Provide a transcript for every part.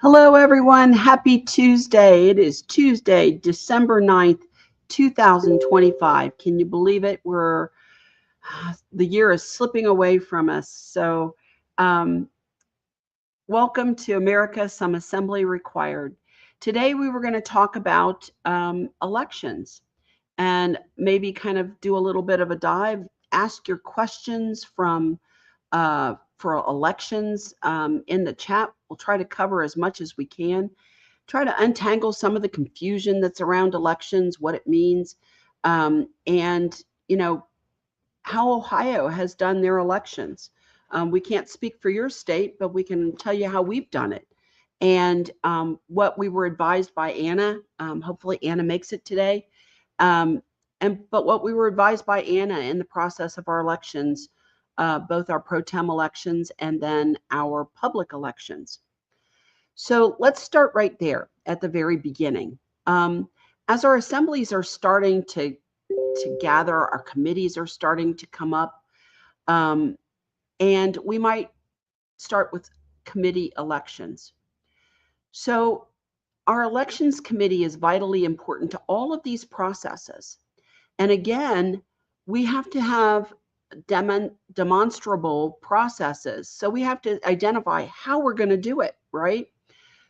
Hello, everyone. Happy Tuesday. It is Tuesday, December 9th, 2025. Can you believe it? The year is slipping away from us. Um, welcome to America, some assembly required. Today, we were going to talk about elections and maybe kind of do a little bit of a dive, ask your questions for elections in the chat. We'll try to cover as much as we can, try to untangle some of the confusion that's around elections, what it means, and how Ohio has done their elections. We can't speak for your state, but we can tell you how we've done it, and what we were advised by Anna. Hopefully, Anna makes it today. But what we were advised by Anna in the process of our elections, both our pro tem elections and then our public elections. So let's start right there at the very beginning. As our assemblies are starting to gather, our committees are starting to come up, and we might start with committee elections. So our elections committee is vitally important to all of these processes. And again, we have to have demonstrable processes. So we have to identify how we're going to do it, right?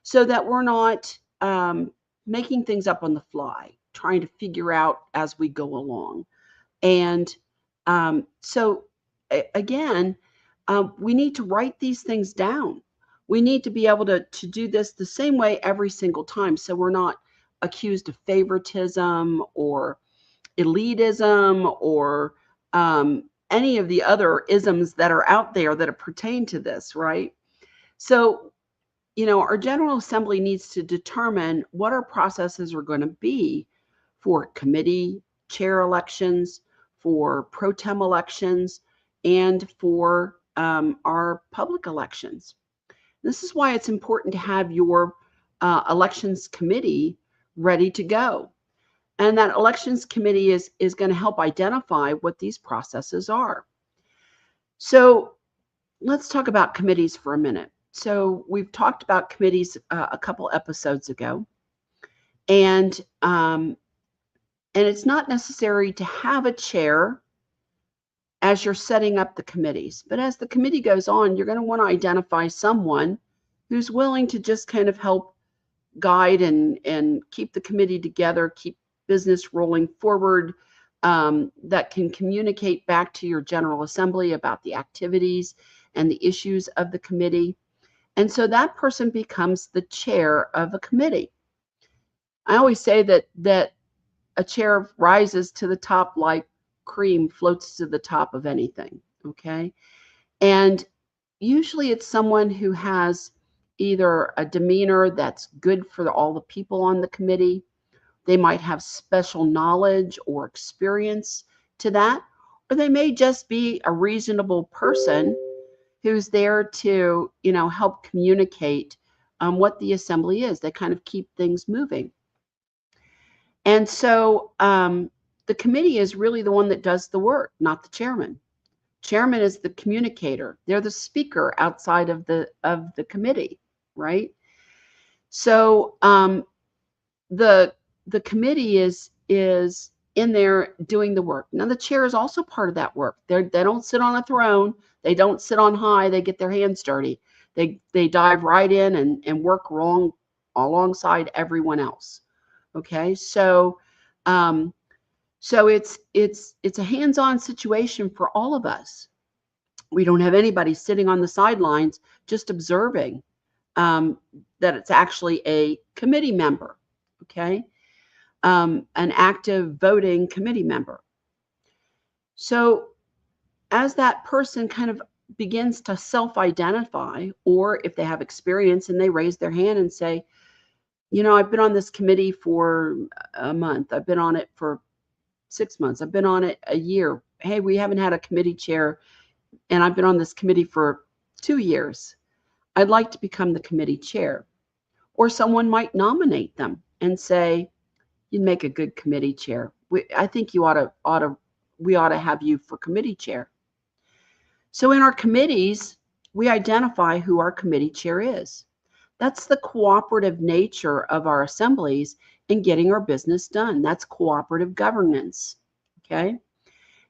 So that we're not making things up on the fly, trying to figure out as we go along. And again, we need to write these things down. We need to be able to do this the same way every single time, so we're not accused of favoritism or elitism or any of the other isms that are out there that pertain to this, right? So, our General Assembly needs to determine what our processes are going to be for committee chair elections, for pro tem elections, and for our public elections. This is why it's important to have your elections committee ready to go. And that elections committee is going to help identify what these processes are. So let's talk about committees for a minute. So we've talked about committees a couple episodes ago, and it's not necessary to have a chair as you're setting up the committees. But as the committee goes on, you're going to want to identify someone who's willing to just kind of help guide and keep the committee together, keep business rolling forward, that can communicate back to your General Assembly about the activities and the issues of the committee. And so that person becomes the chair of a committee. I always say that a chair rises to the top like cream floats to the top of anything, okay? And usually it's someone who has either a demeanor that's good for all the people on the committee. They might have special knowledge or experience to that, or they may just be a reasonable person who's there to, help communicate what the assembly is. They kind of keep things moving. And so the committee is really the one that does the work, not the chairman. Chairman is the communicator. They're the speaker outside of the committee, right? So the committee is in there doing the work. Now the chair is also part of that work. They don't sit on a throne. They don't sit on high. They get their hands dirty. They dive right in and work alongside everyone else. Okay, so it's a hands-on situation for all of us. We don't have anybody sitting on the sidelines just observing that it's actually a committee member. Okay. An active voting committee member. So as that person kind of begins to self-identify, or if they have experience and they raise their hand and say, I've been on this committee for a month. I've been on it for 6 months. I've been on it a year. Hey, we haven't had a committee chair, and I've been on this committee for 2 years. I'd like to become the committee chair. Or someone might nominate them and say, you'd make a good committee chair. I think we ought to have you for committee chair. So in our committees, we identify who our committee chair is. That's the cooperative nature of our assemblies in getting our business done. That's cooperative governance, okay?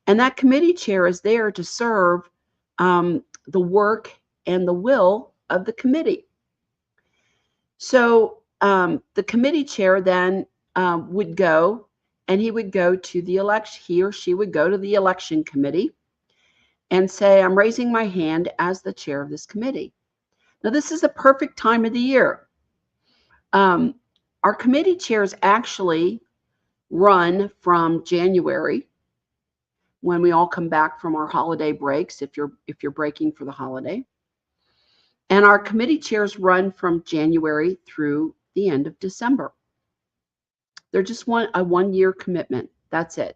And that committee chair is there to serve the work and the will of the committee. So the committee chair then would go, and he would go to the election, he or she would go to the election committee and say, I'm raising my hand as the chair of this committee. Now, this is the perfect time of the year. Our committee chairs actually run from January, when we all come back from our holiday breaks, if you're breaking for the holiday. And our committee chairs run from January through the end of December. They're just a 1-year commitment. That's it.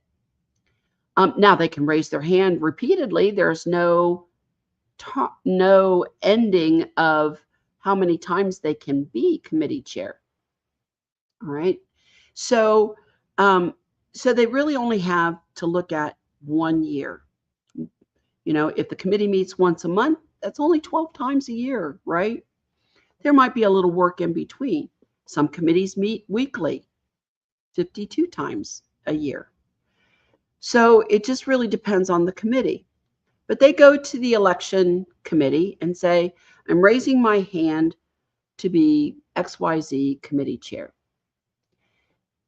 Now they can raise their hand repeatedly. There's no ending of how many times they can be committee chair. All right. So they really only have to look at 1 year. You know, if the committee meets once a month, that's only 12 times a year, right? There might be a little work in between. Some committees meet weekly, 52 times a year. So it just really depends on the committee. But they go to the election committee and say, I'm raising my hand to be XYZ committee chair.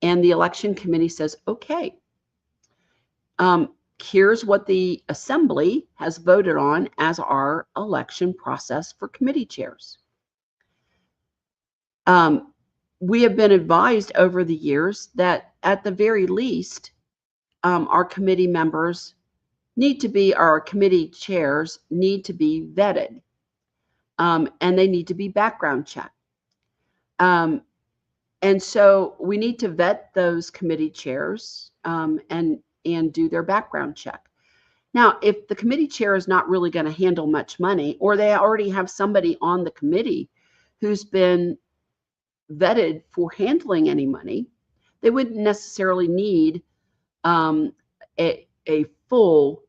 And the election committee says, okay, here's what the assembly has voted on as our election process for committee chairs. We have been advised over the years that at the very least, our committee members our committee chairs need to be vetted, and they need to be background checked. And so we need to vet those committee chairs and do their background check. Now, if the committee chair is not really going to handle much money, or they already have somebody on the committee who's been vetted for handling any money, they wouldn't necessarily need a full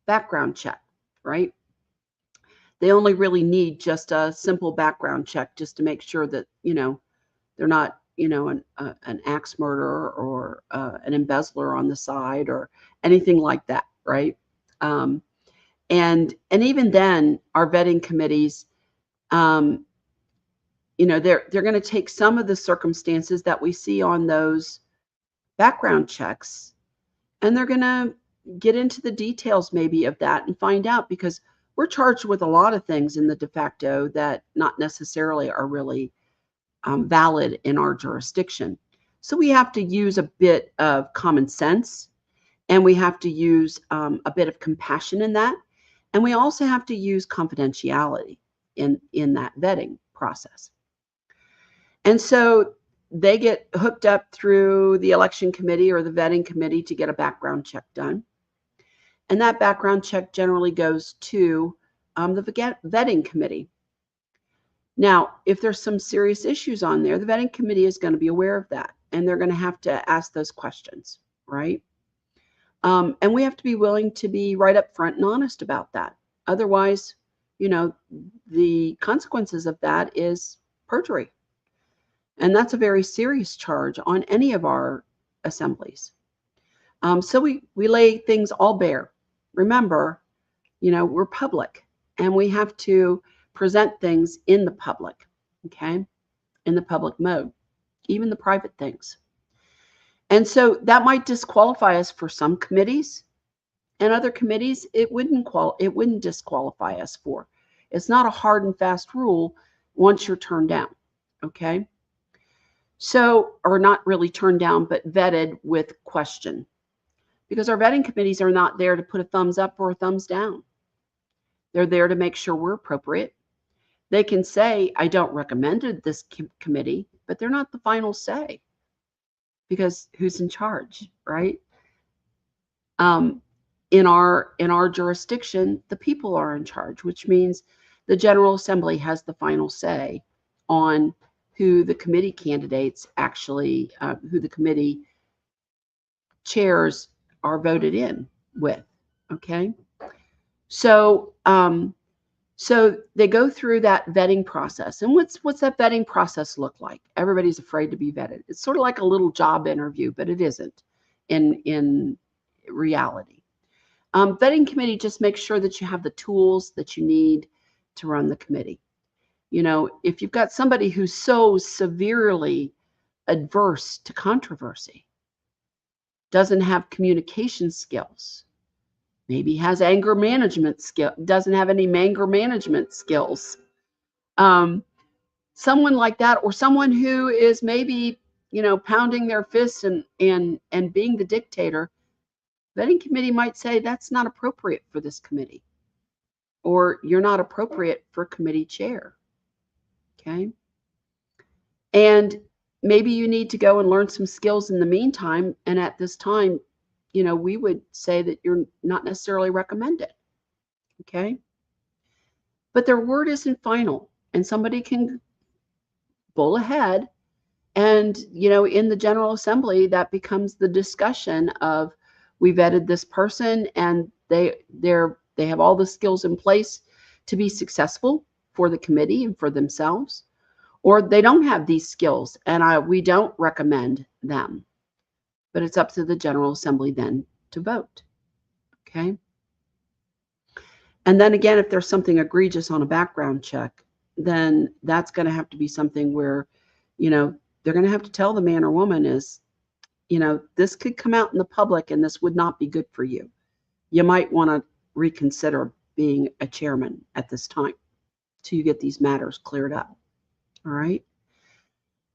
background check, right? They only really need just a simple background check just to make sure that, they're not, an axe murderer or an embezzler on the side or anything like that, right? And even then, our vetting committees, they're going to take some of the circumstances that we see on those background checks, and they're going to get into the details maybe of that and find out, because we're charged with a lot of things in the de facto that not necessarily are really valid in our jurisdiction. So we have to use a bit of common sense, and we have to use a bit of compassion in that. And we also have to use confidentiality in that vetting process. And so they get hooked up through the election committee or the vetting committee to get a background check done. And that background check generally goes to the vetting committee. Now, if there's some serious issues on there, the vetting committee is going to be aware of that, and they're going to have to ask those questions, right? And we have to be willing to be right up front and honest about that. Otherwise, the consequences of that is perjury. And that's a very serious charge on any of our assemblies. So we lay things all bare. Remember, we're public, and we have to present things in the public, okay? In the public mode, even the private things. And so that might disqualify us for some committees, and other committees it wouldn't disqualify us for. It's not a hard and fast rule once you're turned down, okay? So, or not really turned down, but vetted with question. Because our vetting committees are not there to put a thumbs up or a thumbs down. They're there to make sure we're appropriate. They can say, I don't recommend this committee, but they're not the final say, because who's in charge, right? In our jurisdiction, the people are in charge, which means the General Assembly has the final say on who the committee candidates actually, who the committee chairs are voted in with, okay? So, So they go through that vetting process. And what's that vetting process look like? Everybody's afraid to be vetted. It's sort of like a little job interview, but it isn't in reality. Vetting committee just makes sure that you have the tools that you need to run the committee. You know, if you've got somebody who's so severely adverse to controversy, doesn't have communication skills, maybe has anger management skill, doesn't have any anger management skills. Someone like that, or someone who is maybe, you know, pounding their fists and being the dictator, vetting committee might say that's not appropriate for this committee, or you're not appropriate for committee chair. Okay. And maybe you need to go and learn some skills in the meantime. And at this time, you know, we would say that you're not necessarily recommended. Okay. But their word isn't final, and somebody can bull ahead. And, you know, in the General Assembly, that becomes the discussion of, we vetted this person and they have all the skills in place to be successful for the committee and for themselves, or they don't have these skills and we don't recommend them. But it's up to the General Assembly then to vote. Okay. And then again, if there's something egregious on a background check, then that's going to have to be something where, you know, they're going to have to tell the man or woman is, you know, this could come out in the public and this would not be good for you. You might want to reconsider being a chairman at this time till you get these matters cleared up. All right.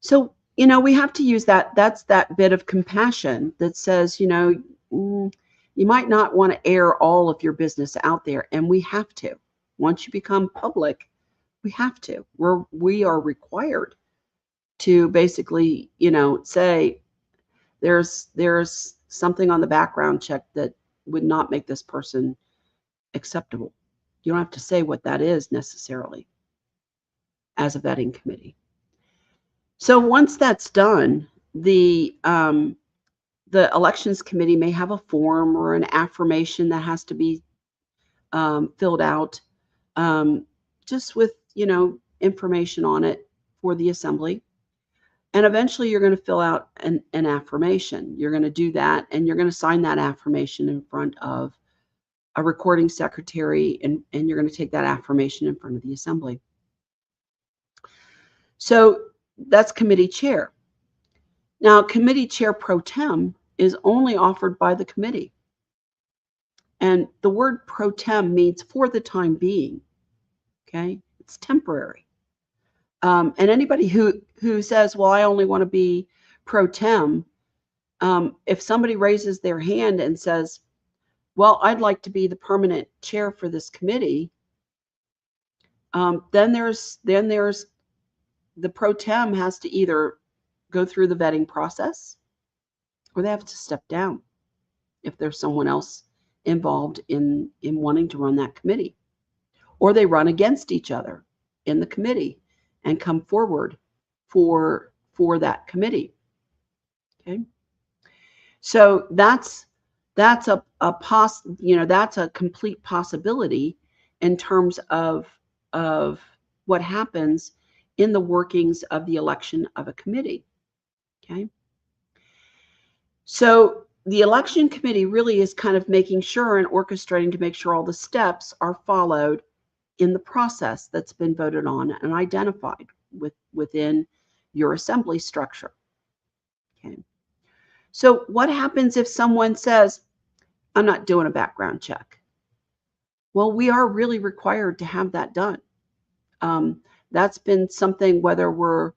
So, you know, we have to use that. That's that bit of compassion that says, you know, you might not want to air all of your business out there. And we have to. Once you become public, we have to. We are required to basically, you know, say there's something on the background check that would not make this person acceptable. You don't have to say what that is necessarily as a vetting committee. So once that's done, the elections committee may have a form or an affirmation that has to be filled out, just with, you know, information on it for the assembly. And eventually you're going to fill out an affirmation. You're going to do that, and you're going to sign that affirmation in front of a recording secretary, and you're going to take that affirmation in front of the assembly. So that's committee chair. Now, committee chair pro tem is only offered by the committee. And the word pro tem means for the time being. Okay, it's temporary. And anybody who says, well, I only want to be pro tem, if somebody raises their hand and says, well, I'd like to be the permanent chair for this committee, then there's the pro tem has to either go through the vetting process, or they have to step down if there's someone else involved in wanting to run that committee, or they run against each other in the committee and come forward for that committee. Okay, so that's a complete possibility in terms of what happens in the workings of the election of a committee. Okay, so the election committee really is kind of making sure and orchestrating to make sure all the steps are followed in the process that's been voted on and identified within your assembly structure. Okay. So what happens if someone says, I'm not doing a background check? Well, we are really required to have that done. That's been something, whether we're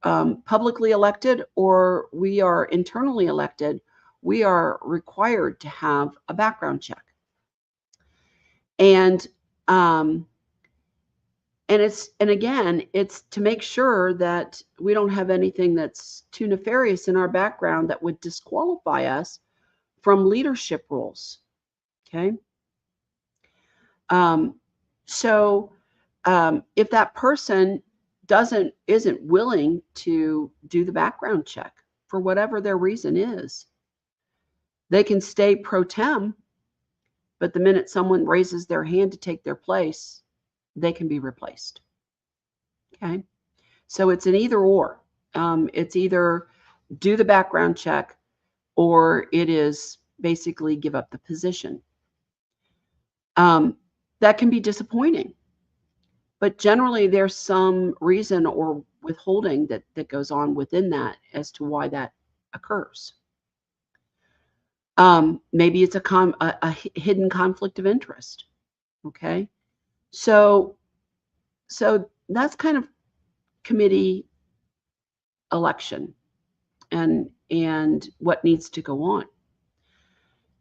publicly elected or we are internally elected, we are required to have a background check. And again, it's to make sure that we don't have anything that's too nefarious in our background that would disqualify us from leadership roles. Okay. If that person isn't willing to do the background check for whatever their reason is, they can stay pro tem, but the minute someone raises their hand to take their place, they can be replaced. Okay. So it's an either or. It's either do the background check or it is basically give up the position. That can be disappointing, but generally there's some reason or withholding that goes on within that as to why that occurs. Maybe it's a hidden conflict of interest. Okay. So that's kind of committee election and what needs to go on.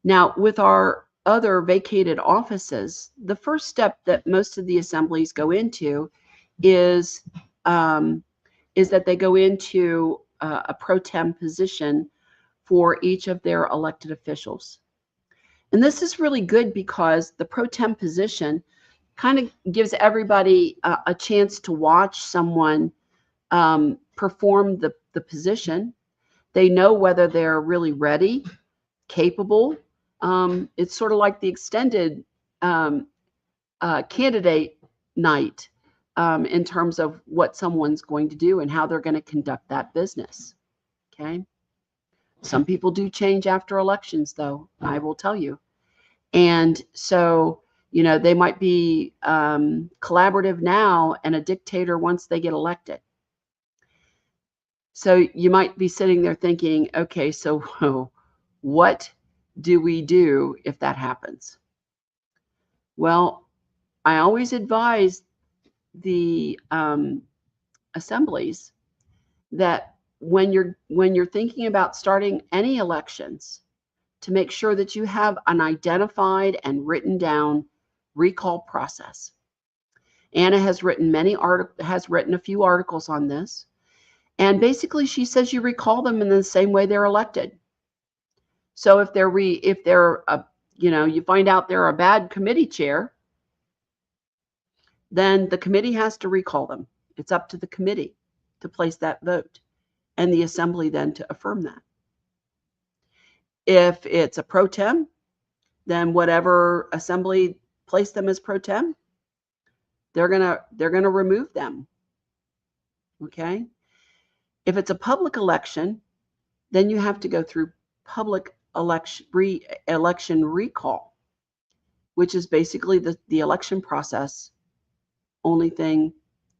Now, with our other vacated offices, the first step that most of the assemblies go into is that they go into a pro tem position for each of their elected officials. And this is really good because the pro tem position kind of gives everybody a chance to watch someone perform the position. They know whether they're really ready, capable. It's sort of like the extended candidate night in terms of what someone's going to do and how they're going to conduct that business. Okay. Some people do change after elections, though, I will tell you. And so, they might be collaborative now and a dictator once they get elected. So you might be sitting there thinking, okay, so what do we do if that happens? Well, I always advise the assemblies that when you're thinking about starting any elections, to make sure that you have an identified and written down recall process. Anna has written a few articles on this, and basically she says you recall them in the same way they're elected. So if you find out they're a bad committee chair, then the committee has to recall them. It's up to the committee to place that vote and the assembly then to affirm that. If it's a pro tem, then whatever assembly placed them as pro tem, they're gonna remove them. Okay. If it's a public election, then you have to go through public election recall, which is basically the election process. Only thing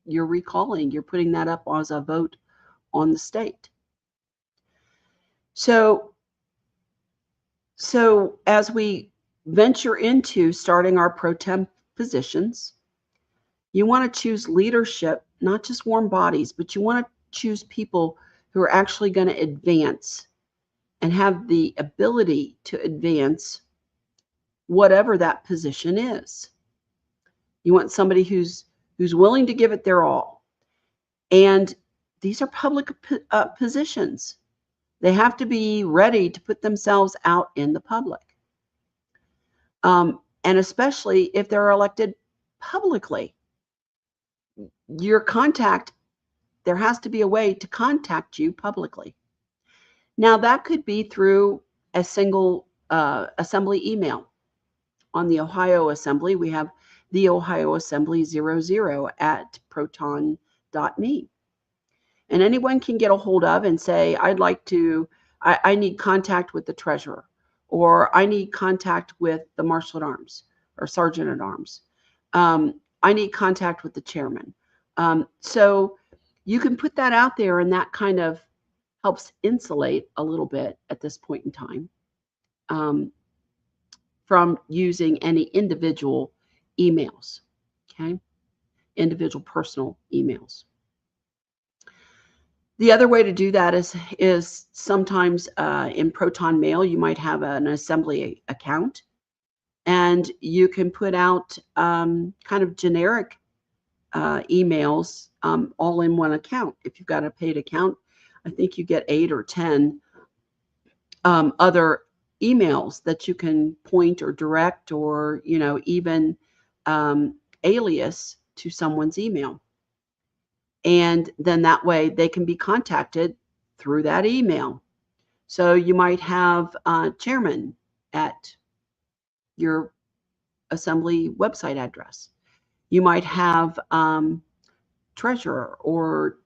you're recalling, you're putting that up as a vote on the state. So as we venture into starting our pro tem positions, you want to choose leadership, not just warm bodies, but you want to choose people who are actually going to advance and have the ability to advance whatever that position is. You want somebody who's willing to give it their all. And these are public positions. They have to be ready to put themselves out in the public. And especially if they're elected publicly. There has to be a way to contact you publicly. Now, that could be through a single assembly email. On the Ohio Assembly, we have the Ohio Assembly 00@proton.me. And anyone can get a hold of and say, I need contact with the treasurer, or I need contact with the marshal at arms or sergeant at arms. I need contact with the chairman. So you can put that out there, and that kind of helps insulate a little bit at this point in time from using any individual emails, okay? Individual personal emails. The other way to do that is sometimes in Proton Mail, you might have an assembly account, and you can put out kind of generic emails all in one account. If you've got a paid account, I think you get 8 or 10 other emails that you can point or direct or, even alias to someone's email. And then that way they can be contacted through that email. So you might have chairman at your assembly website address. You might have treasurer or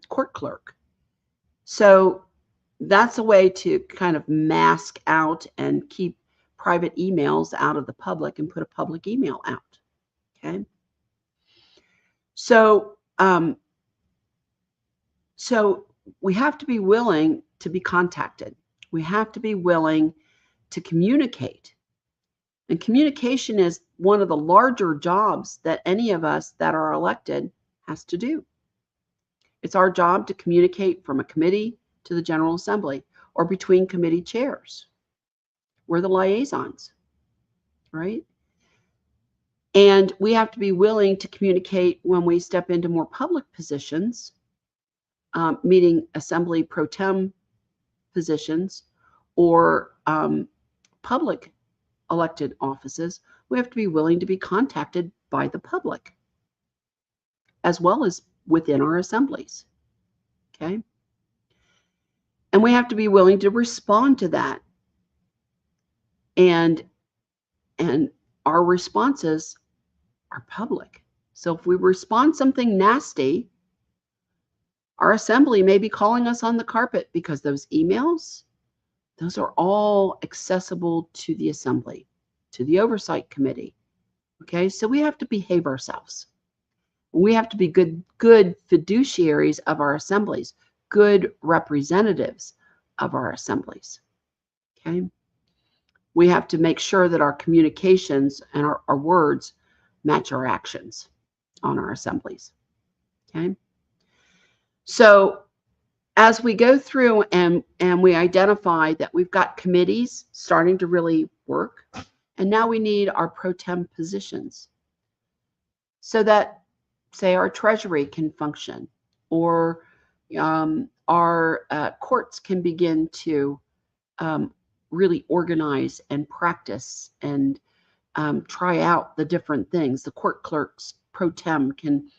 court clerk. So that's a way to kind of mask out and keep private emails out of the public and put a public email out. Okay. So, so we have to be willing to be contacted. We have to be willing to communicate. And communication is one of the larger jobs that any of us that are elected has to do. It's our job to communicate from a committee to the General Assembly or between committee chairs. We're the liaisons, right? And we have to be willing to communicate when we step into more public positions, meaning Assembly pro tem positions or public elected offices. We have to be willing to be contacted by the public as well as within our assemblies. Okay. And we have to be willing to respond to that. And our responses are public. So if we respond something nasty, our assembly may be calling us on the carpet because those emails, those are all accessible to the assembly, to the oversight committee. Okay, so we have to behave ourselves. We have to be good fiduciaries of our assemblies, good representatives of our assemblies. Okay, we have to make sure that our communications and our words match our actions on our assemblies. Okay, so as we go through and we identify that we've got committees starting to really work, and now we need our pro tem positions so that, say, our treasury can function, or our courts can begin to really organize and practice and try out the different things. The court clerks pro tem can,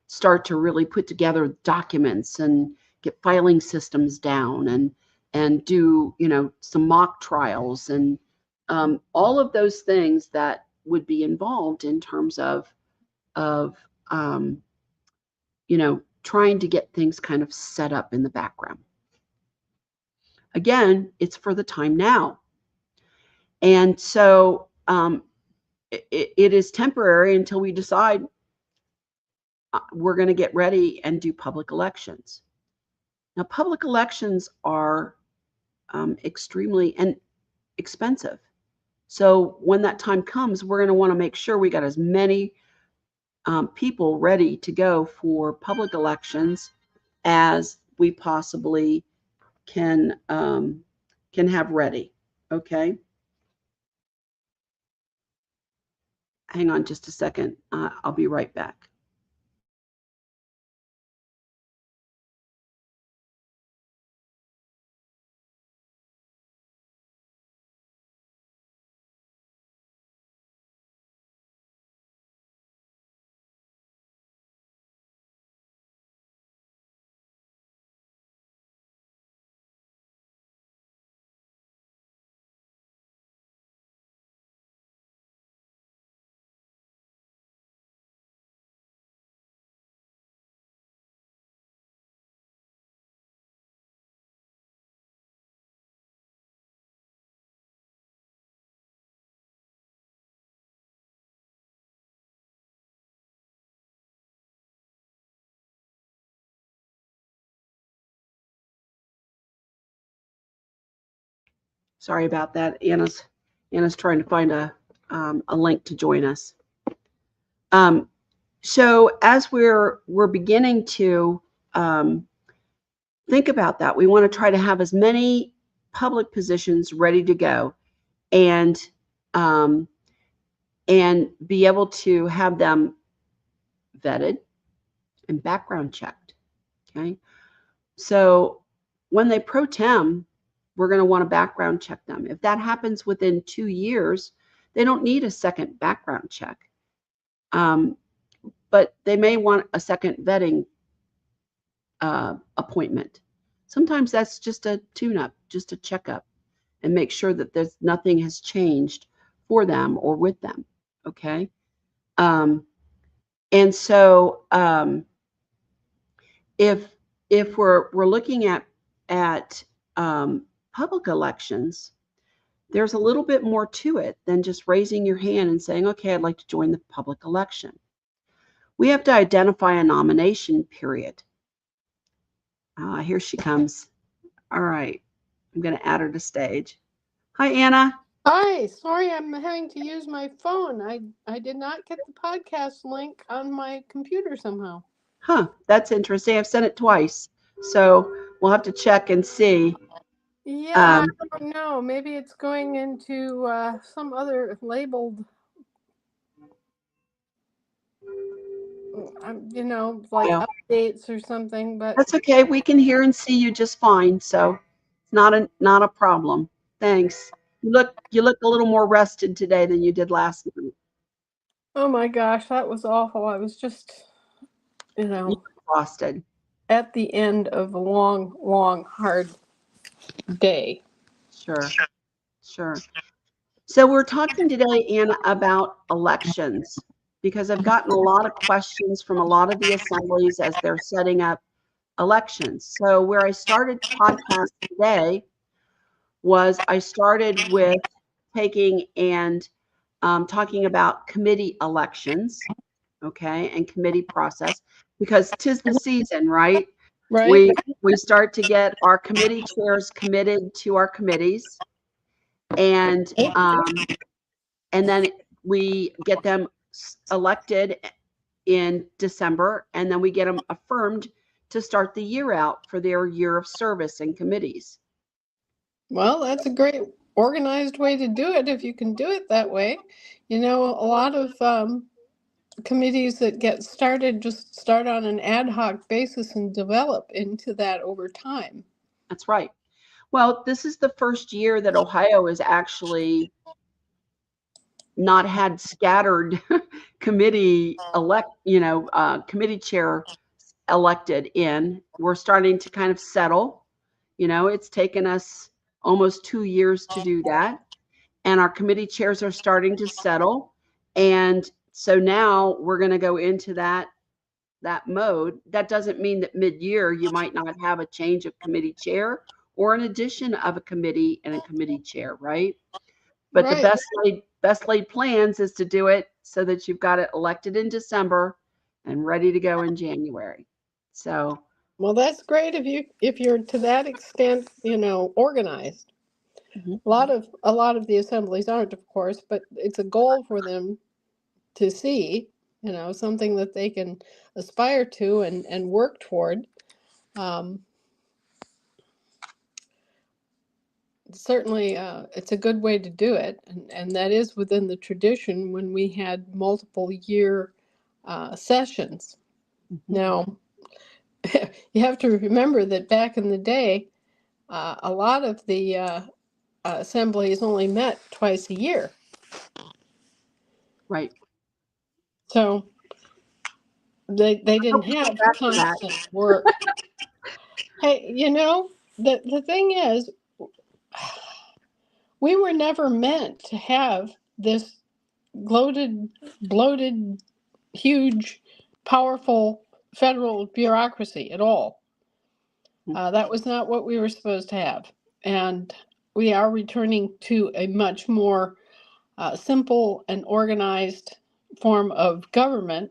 start to really put together documents and get filing systems down and do, some mock trials and all of those things that would be involved in terms of trying to get things kind of set up in the background. Again, it's for the time now. And so it is temporary until we decide we're going to get ready and do public elections. Now, public elections are extremely expensive. So when that time comes, we're going to want to make sure we got as many people ready to go for public elections as we possibly can have ready. Okay. Hang on just a second. I'll be right back. Sorry about that. Anna's trying to find a link to join us. So as we're beginning to think about that, we want to try to have as many public positions ready to go, and be able to have them vetted and background checked. Okay, so when they pro tem, we're going to want to background check them. If that happens within 2 years, they don't need a second background check. But they may want a second vetting appointment. Sometimes that's just a tune-up, just a checkup, and make sure that nothing has changed for them or with them. Okay. And so if we're looking at public elections, there's a little bit more to it than just raising your hand and saying, okay, I'd like to join the public election. We have to identify a nomination period. Here she comes. All right. I'm going to add her to stage. Hi, Anna. Hi, sorry I'm having to use my phone. I did not get the podcast link on my computer somehow. Huh, that's interesting. I've sent it twice. So we'll have to check and see. Yeah, I don't know. Maybe it's going into some other labeled, like updates or something. But that's okay. We can hear and see you just fine. So it's not a problem. Thanks. You look a little more rested today than you did last night. Oh my gosh, that was awful. I was just, Exhausted. At the end of a long, long, hard day. Sure. So we're talking today, Anna, about elections, because I've gotten a lot of questions from a lot of the assemblies as they're setting up elections. So where I started the podcast today was I started with taking and talking about committee elections, okay, and committee process, because 'tis the season, right? Right. We start to get our committee chairs committed to our committees, and then we get them elected in December, and then we get them affirmed to start the year out for their year of service in committees. Well, that's a great organized way to do it if you can do it that way. A lot of committees that get started just start on an ad hoc basis and develop into that over time. That's right. Well, this is the first year that Ohio has actually not had scattered committee committee chair elected in. We're starting to kind of settle. It's taken us almost 2 years to do that. And our committee chairs are starting to settle. And so now we're going to go into that mode. That doesn't mean that mid-year you might not have a change of committee chair or an addition of a committee and a committee chair, right? But Right. the best laid plans is to do it so that you've got it elected in December and ready to go in January. So, well, that's great if you're to that extent, organized. mm-hmm. A lot of the assemblies aren't, of course, but it's a goal for them to see, something that they can aspire to and work toward. Certainly, it's a good way to do it, and that is within the tradition when we had multiple year sessions. Mm-hmm. Now, you have to remember that back in the day, a lot of the assemblies only met twice a year. Right. So they didn't have constant work. Hey, the thing is, we were never meant to have this bloated, huge, powerful federal bureaucracy at all. That was not what we were supposed to have. And we are returning to a much more simple and organized form of government.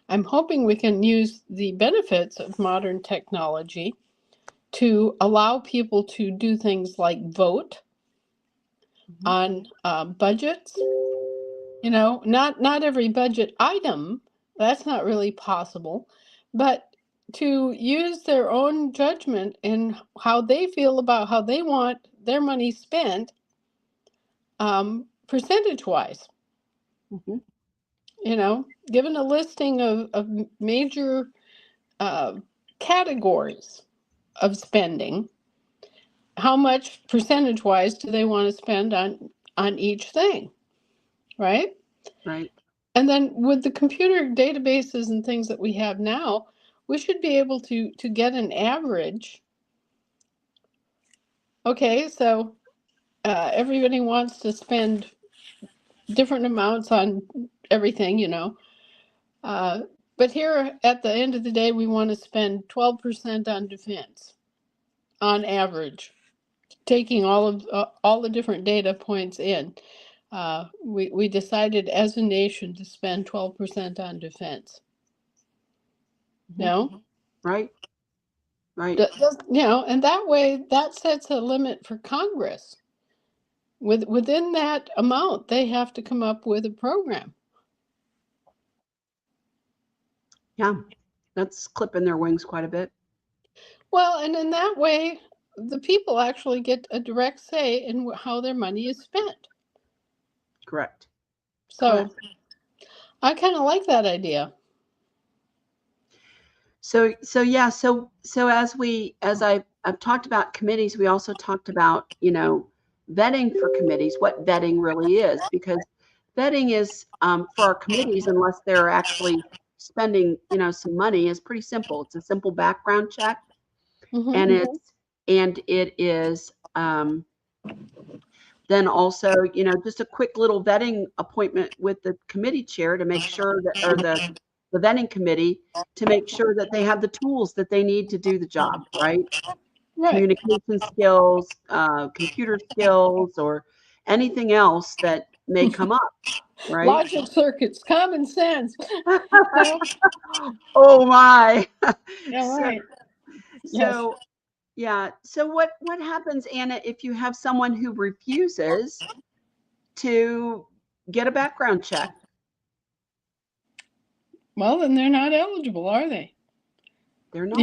I'm hoping we can use the benefits of modern technology to allow people to do things like vote on budgets. Not every budget item, that's not really possible, but to use their own judgment in how they feel about how they want their money spent, percentage-wise. Mm-hmm. Given a listing of major categories of spending, how much percentage-wise do they want to spend on each thing, right? Right. And then with the computer databases and things that we have now, we should be able to get an average. Okay, so everybody wants to spend different amounts on everything, you know. But here at the end of the day, we want to spend 12% on defense on average, taking all the different data points in. We decided as a nation to spend 12% on defense. No? Right. Right. You know, and that way that sets a limit for Congress. Within that amount, they have to come up with a program. Yeah. That's clipping their wings quite a bit. Well, and in that way, the people actually get a direct say in how their money is spent. Correct. So Correct. I kind of like that idea. So yeah, so as I've talked about committees, we also talked about, you know, vetting for committees, what vetting really is, because vetting is for our committees, unless they're actually spending, you know, some money, is pretty simple. It's a simple background check, and it is then also, you know, just a quick little vetting appointment with the committee chair to make sure that, or the vetting committee, to make sure that they have the tools that they need to do the job, right? Right. Communication skills, computer skills, or anything else that may come up, right? Logic circuits, common sense. Oh my. Yeah, right. So yeah. So what happens, Anna, if you have someone who refuses to get a background check? Well, then they're not eligible, are they? They're not.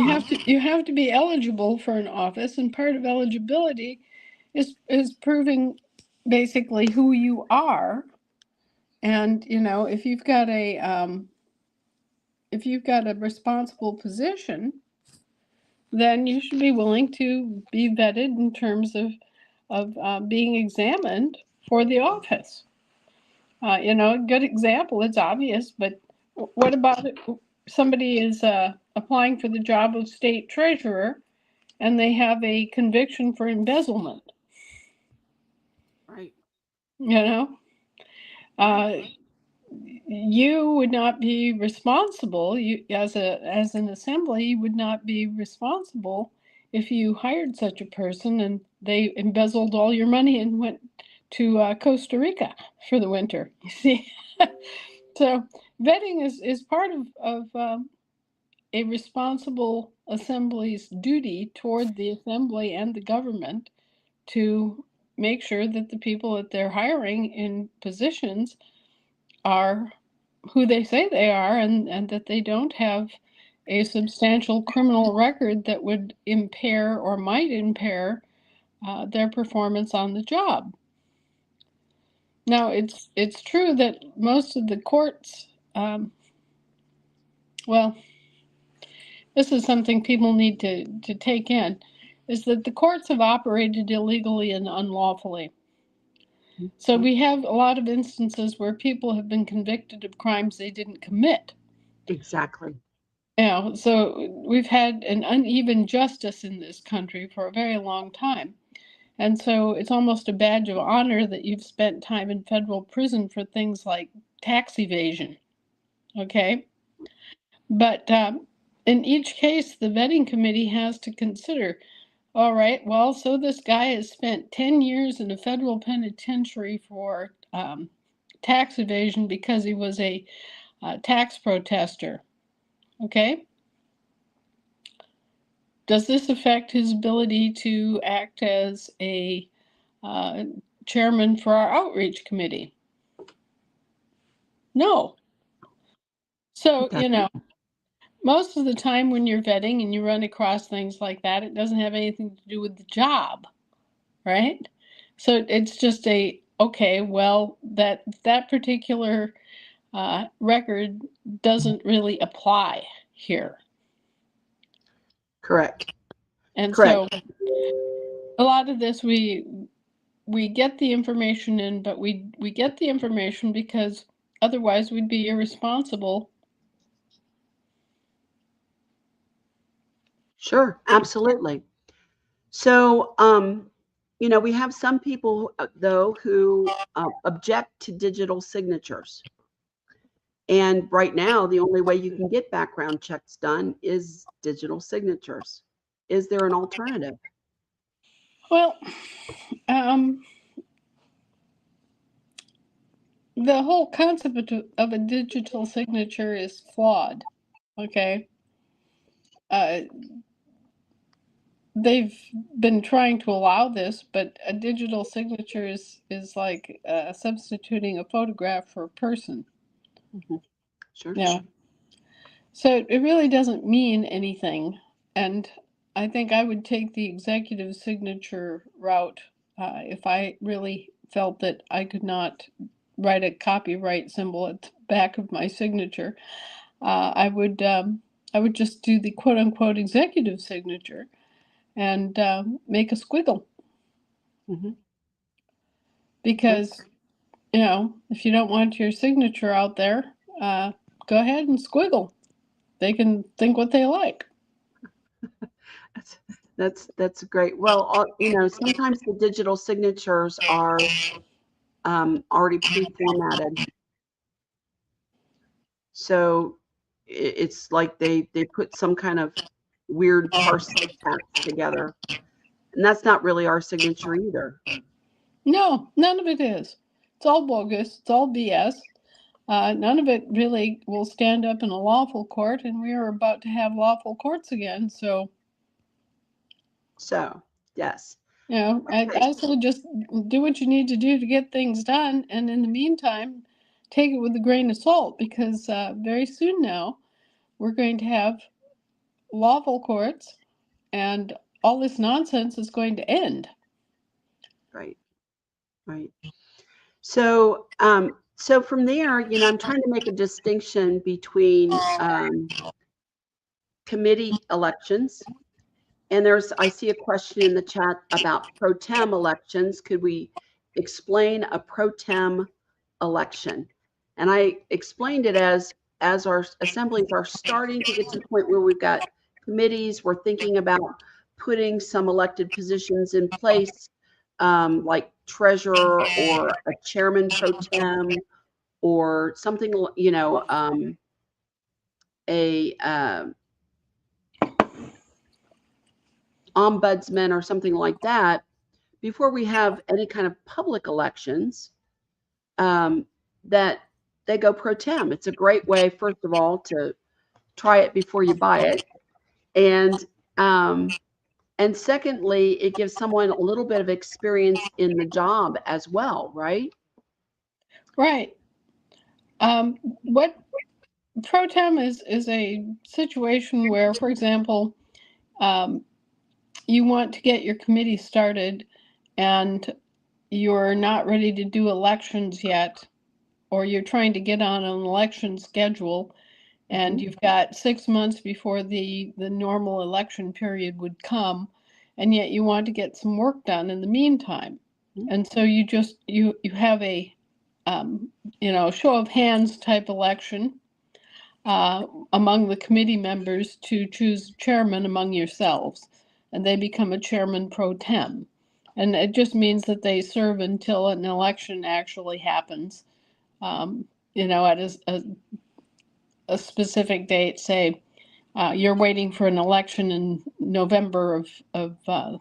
You have to be eligible for an office, and part of eligibility is proving basically who you are. And you know, if you've got a responsible position, then you should be willing to be vetted in terms of being examined for the office. You know, a good example, it's obvious, but what about somebody is applying for the job of state treasurer and they have a conviction for embezzlement? Right. You know, you would not be responsible. You, as an assembly, you would not be responsible if you hired such a person and they embezzled all your money and went to Costa Rica for the winter. You see, so vetting is part of a responsible assembly's duty toward the assembly and the government to make sure that the people that they're hiring in positions are who they say they are, and that they don't have a substantial criminal record that would impair or might impair their performance on the job. Now, it's true that most of the courts, well, this is something people need to take in, is that the courts have operated illegally and unlawfully. So we have a lot of instances where people have been convicted of crimes they didn't commit. Exactly. You know, so we've had an uneven justice in this country for a very long time. And so it's almost a badge of honor that you've spent time in federal prison for things like tax evasion. Okay? But in each case, the vetting committee has to consider, all right, well, so this guy has spent 10 years in a federal penitentiary for tax evasion because he was a tax protester. Okay? Does this affect his ability to act as a chairman for our outreach committee? No. So, you know, most of the time when you're vetting and you run across things like that, it doesn't have anything to do with the job, right? So it's just okay, well, that particular record doesn't really apply here. Correct. And Correct. so a lot of this we get the information in, but we get the information because otherwise we'd be irresponsible. Sure, absolutely. So, you know, we have some people, though, who object to digital signatures. And right now, the only way you can get background checks done is digital signatures. Is there an alternative? Well, the whole concept of a digital signature is flawed. Okay. They've been trying to allow this, but a digital signature is like substituting a photograph for a person. Mm-hmm. Sure. Yeah. So it really doesn't mean anything. And I think I would take the executive signature route if I really felt that I could not write a copyright symbol at the back of my signature. I would just do the quote unquote executive signature and make a squiggle. Mm-hmm. Because, if you don't want your signature out there, go ahead and squiggle. They can think what they like. That's great. Well, sometimes the digital signatures are already pre-formatted. So it's like they put some kind of weird parsnip text together. And that's not really our signature either. No, none of it is. It's all bogus. It's all BS. None of it really will stand up in a lawful court, and we are about to have lawful courts again. So, yes. I say just do what you need to do to get things done, and in the meantime, take it with a grain of salt, because very soon now we're going to have lawful courts, and all this nonsense is going to end. Right. So, so from there, I'm trying to make a distinction between committee elections. And I see a question in the chat about pro tem elections. Could we explain a pro tem election? And I explained it as our assemblies are starting to get to the point where we've got committees, we're thinking about putting some elected positions in place, like treasurer or a chairman pro tem or something, a ombudsman or something like that, before we have any kind of public elections, that they go pro tem. It's a great way, first of all, to try it before you buy it. And secondly, it gives someone a little bit of experience in the job as well, right? Right. What pro tem is a situation where, for example, you want to get your committee started and you're not ready to do elections yet, or you're trying to get on an election schedule, and you've got 6 months before the normal election period would come, and yet you want to get some work done in the meantime. And so you just you have a show of hands type election among the committee members to choose chairman among yourselves, and they become a chairman pro tem. And it just means that they serve until an election actually happens, at a specific date. Say you're waiting for an election in November of the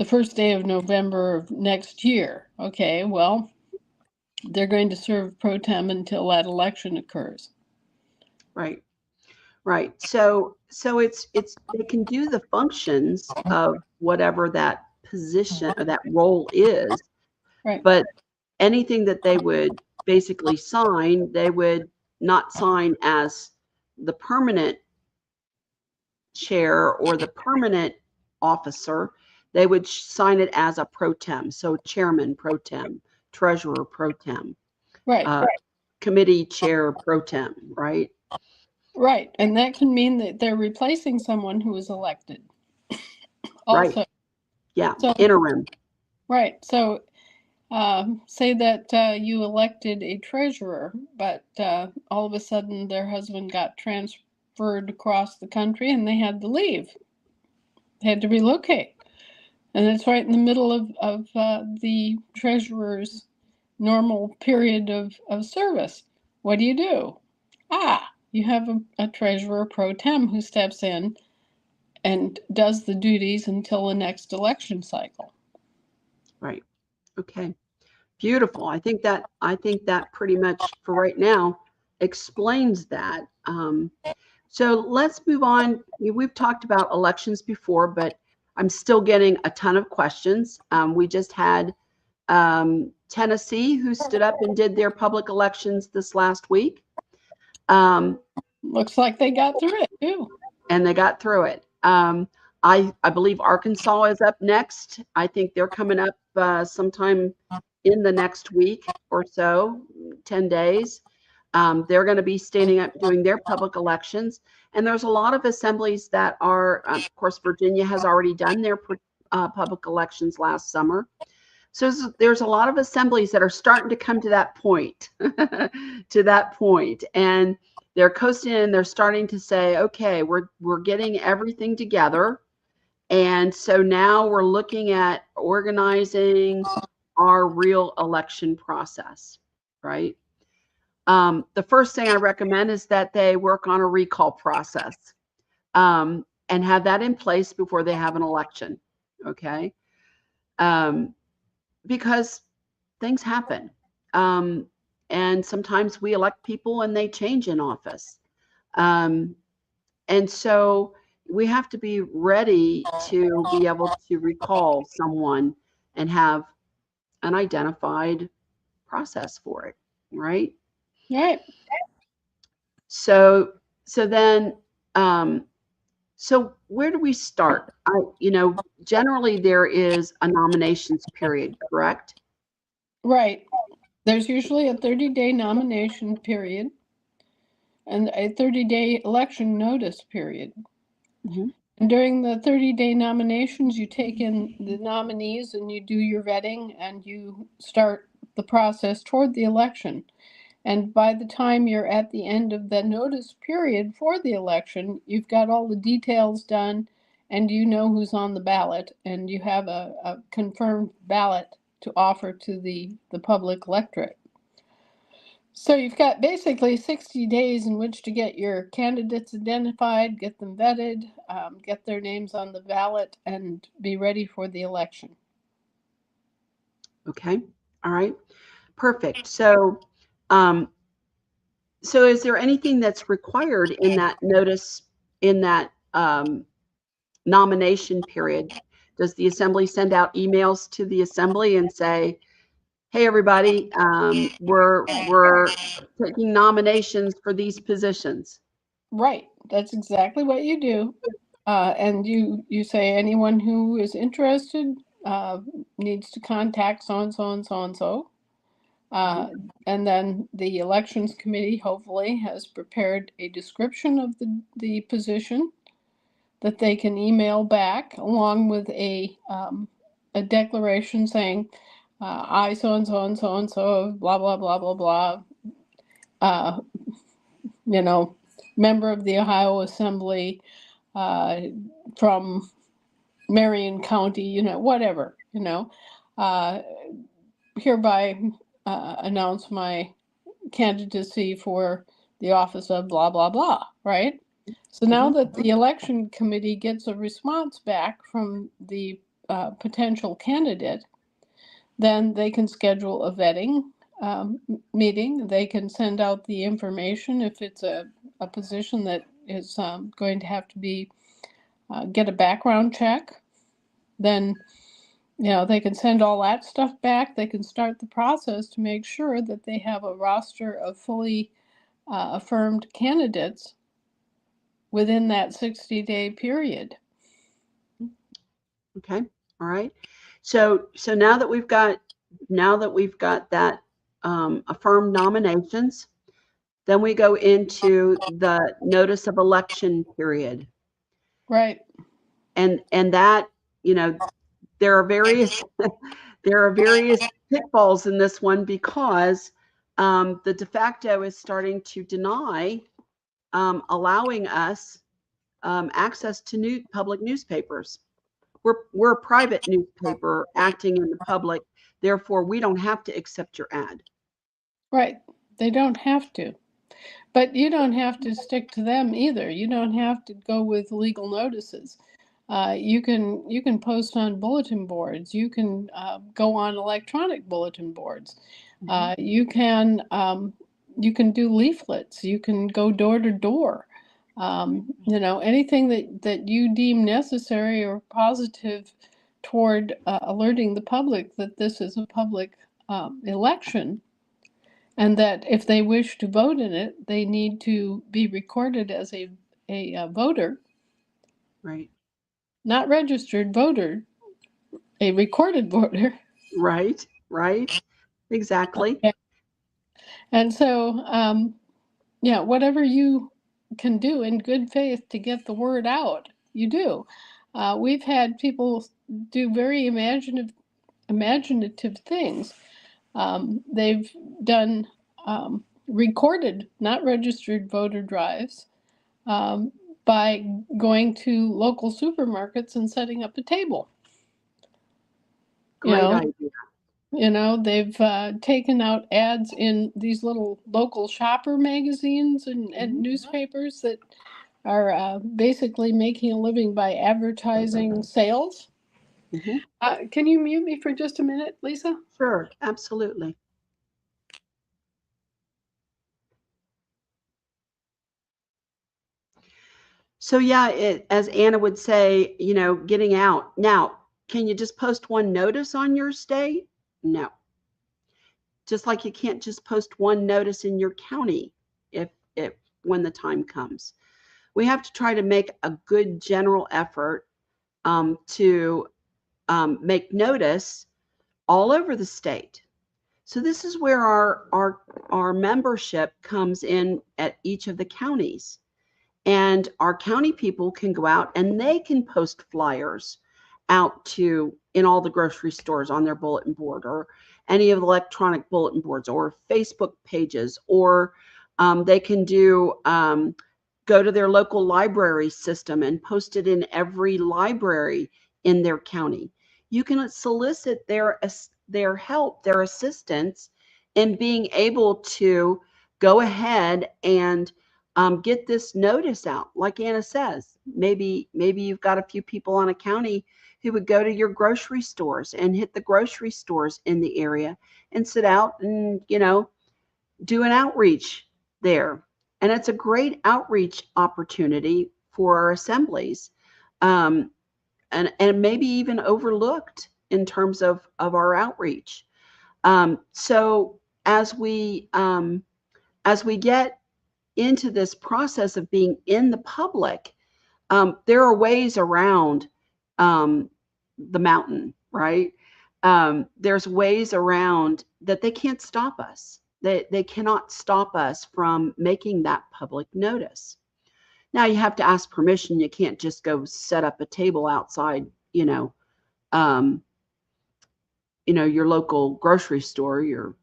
first day of November of next year. Okay, well, they're going to serve pro tem until that election occurs. Right. So it's they can do the functions of whatever that position or that role is, right. But anything that they would basically sign, they would not sign as the permanent chair or the permanent officer. They would sign it as a pro tem. So chairman pro tem, treasurer pro tem, right. Committee chair pro tem, right? Right. And that can mean that they're replacing someone who was elected. Also. Right. Yeah. So, interim. Right. So say that you elected a treasurer, but all of a sudden their husband got transferred across the country and they had to leave. They had to relocate. And it's right in the middle of the treasurer's normal period of service. what do? You have a treasurer pro tem who steps in and does the duties until the next election cycle. Right. Okay. Beautiful. I think that pretty much for right now explains that. So let's move on. We've talked about elections before, but I'm still getting a ton of questions. We just had Tennessee, who stood up and did their public elections this last week. Looks like they got through it too. And they got through it. I believe Arkansas is up next. I think they're coming up sometime in the next week or so, 10 days. They're going to be standing up doing their public elections. And there's a lot of assemblies that are, of course, Virginia has already done their public elections last summer. So there's a lot of assemblies that are starting to come to that point, and they're coasting and they're starting to say, okay, we're getting everything together. And so now we're looking at organizing our real election process, right? The first thing I recommend is that they work on a recall process and have that in place before they have an election, okay? Because things happen. And sometimes we elect people and they change in office. And so we have to be ready to be able to recall someone and have an identified process for it, right? Right. So then, so where do we start? Generally there is a nominations period, correct? Right. There's usually a 30-day nomination period and a 30-day election notice period. Mm-hmm. And during the 30-day nominations, you take in the nominees and you do your vetting and you start the process toward the election. And by the time you're at the end of the notice period for the election, you've got all the details done and you know who's on the ballot and you have a confirmed ballot to offer to the public electorate. So you've got basically 60 days in which to get your candidates identified, get them vetted, get their names on the ballot, and be ready for the election. Okay. All right. Perfect. So, so is there anything that's required in that notice, in that nomination period? Does the assembly send out emails to the assembly and say, hey, everybody, we're taking nominations for these positions? Right. That's exactly what you do. And you say anyone who is interested needs to contact so-and-so and so-and-so. And then the elections committee hopefully has prepared a description of the position that they can email back along with a declaration saying, I so-and-so and so-and-so, blah, blah, blah, blah, blah, member of the Ohio Assembly from Marion County, whatever, hereby announce my candidacy for the office of blah, blah, blah, right? So now that the election committee gets a response back from the potential candidate, then they can schedule a vetting meeting. They can send out the information if it's a position that is going to have to be get a background check. Then they can send all that stuff back. They can start the process to make sure that they have a roster of fully affirmed candidates within that 60-day period. Okay. All right. So now that we've got that affirmed nominations, then we go into the notice of election period. Right. And that, there are various pitfalls in this one because the de facto is starting to deny allowing us access to public newspapers. We're a private newspaper acting in the public, therefore we don't have to accept your ad. Right. They don't have to. But you don't have to stick to them either. You don't have to go with legal notices. You can post on bulletin boards. You can go on electronic bulletin boards. You can do leaflets. You can go door to door. Anything that you deem necessary or positive toward alerting the public that this is a public election, and that if they wish to vote in it, they need to be recorded as a voter, Right. not registered voter, a recorded voter. Right. Right. Exactly. And so, yeah, whatever you can do in good faith to get the word out, you do. We've had people do very imaginative things. They've done recorded, not registered voter drives, um, by going to local supermarkets and setting up a table. You Great know, idea. they've taken out ads in these little local shopper magazines and newspapers that are basically making a living by advertising sales. Hmm. Can you mute me for just a minute, Lisa? Sure. Absolutely. So yeah, as Anna would say, getting out. Now, can you just post one notice on your state? No. Just like you can't just post one notice in your county if when the time comes. We have to try to make a good general effort to make notice all over the state. So this is where our membership comes in at each of the counties. And our county people can go out and they can post flyers out to in all the grocery stores on their bulletin board or any of the electronic bulletin boards or Facebook pages, or they can go to their local library system and post it in every library in their county. You can solicit their help, their assistance in being able to go ahead and get this notice out. Like Anna says, maybe you've got a few people on a county who would go to your grocery stores and hit the grocery stores in the area and sit out and do an outreach there. And it's a great outreach opportunity for our assemblies, and maybe even overlooked in terms of our outreach. So as we get into this process of being in the public, there are ways around the mountain, right? There's ways around that they can't stop us. They cannot stop us from making that public notice. Now you have to ask permission. You can't just go set up a table outside, um, your local grocery store, your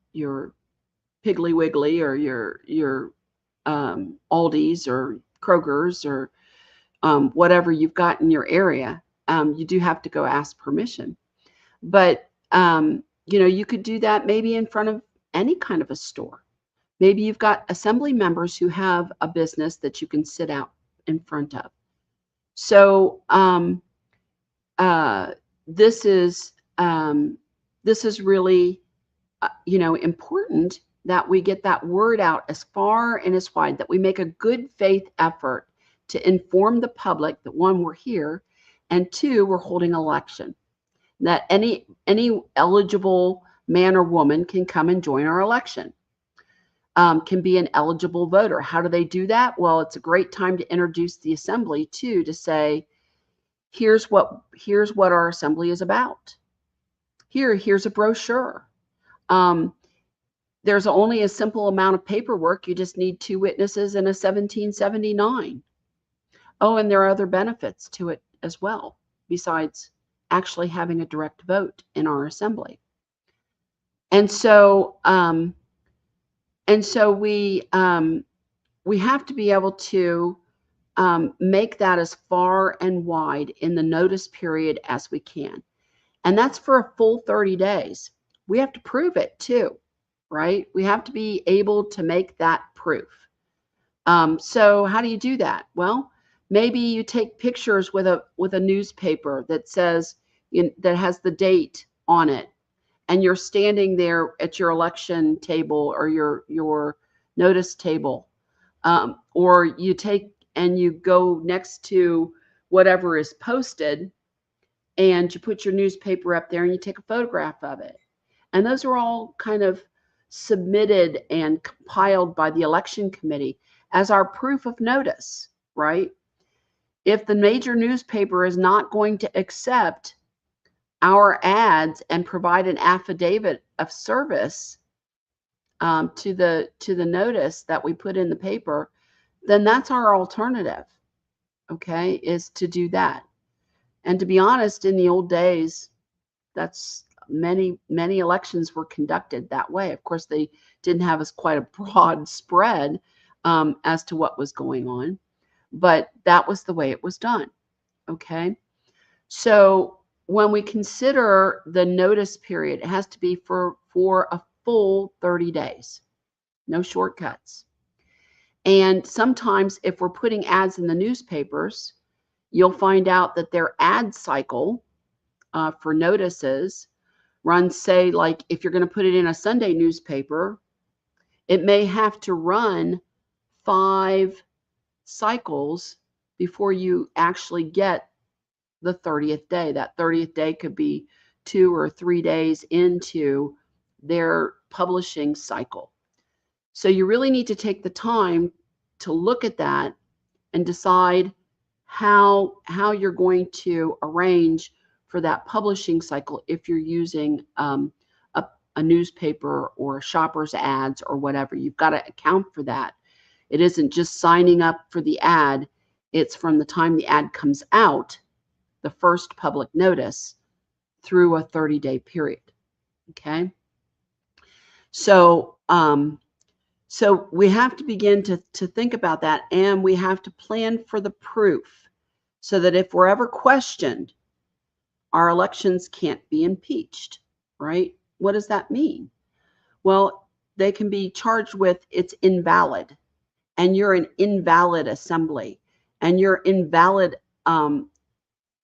Piggly Wiggly or your Aldi's or Kroger's or whatever you've got in your area. You do have to go ask permission. But you could do that maybe in front of any kind of a store. Maybe you've got assembly members who have a business that you can sit out in front of. So this is really important that we get that word out as far and as wide, that we make a good faith effort to inform the public that, one, we're here, and two, we're holding election, that any eligible man or woman can come and join our election, can be an eligible voter. How do they do that? Well, it's a great time to introduce the assembly too, to say, here's what our assembly is about. Here's a brochure. There's only a simple amount of paperwork. You just need 2 witnesses and a 1779. Oh, and there are other benefits to it as well, besides actually having a direct vote in our assembly. And so we have to be able to make that as far and wide in the notice period as we can. And that's for a full 30 days. We have to prove it too. right? We have to be able to make that proof. So how do you do that? Well, maybe you take pictures with a newspaper that says that has the date on it, and you're standing there at your election table or your notice table, or you take and you go next to whatever is posted, and you put your newspaper up there and you take a photograph of it. And those are all kind of submitted and compiled by the election committee as our proof of notice, right? If the major newspaper is not going to accept our ads and provide an affidavit of service to the notice that we put in the paper, then that's our alternative, okay, is to do that. And to be honest, in the old days, that's many elections were conducted that way. Of course, they didn't have as quite a broad spread as to what was going on, but that was the way it was done. Okay, so when we consider the notice period, it has to be for a full 30 days, no shortcuts. And sometimes if we're putting ads in the newspapers, you'll find out that their ad cycle for notices runs, say, like if you're going to put it in a Sunday newspaper, it may have to run 5 cycles before you actually get the 30th day. That 30th day could be 2 or 3 days into their publishing cycle. So you really need to take the time to look at that and decide how you're going to arrange for that publishing cycle if you're using a newspaper or shopper's ads or whatever. You've got to account for that. It isn't just signing up for the ad. It's from the time the ad comes out, the first public notice, through a 30-day period. Okay? So so we have to begin to think about that, and we have to plan for the proof so that if we're ever questioned, our elections can't be impeached, right? What does that mean? Well, they can be charged with it's invalid, and you're an invalid assembly, and you're invalid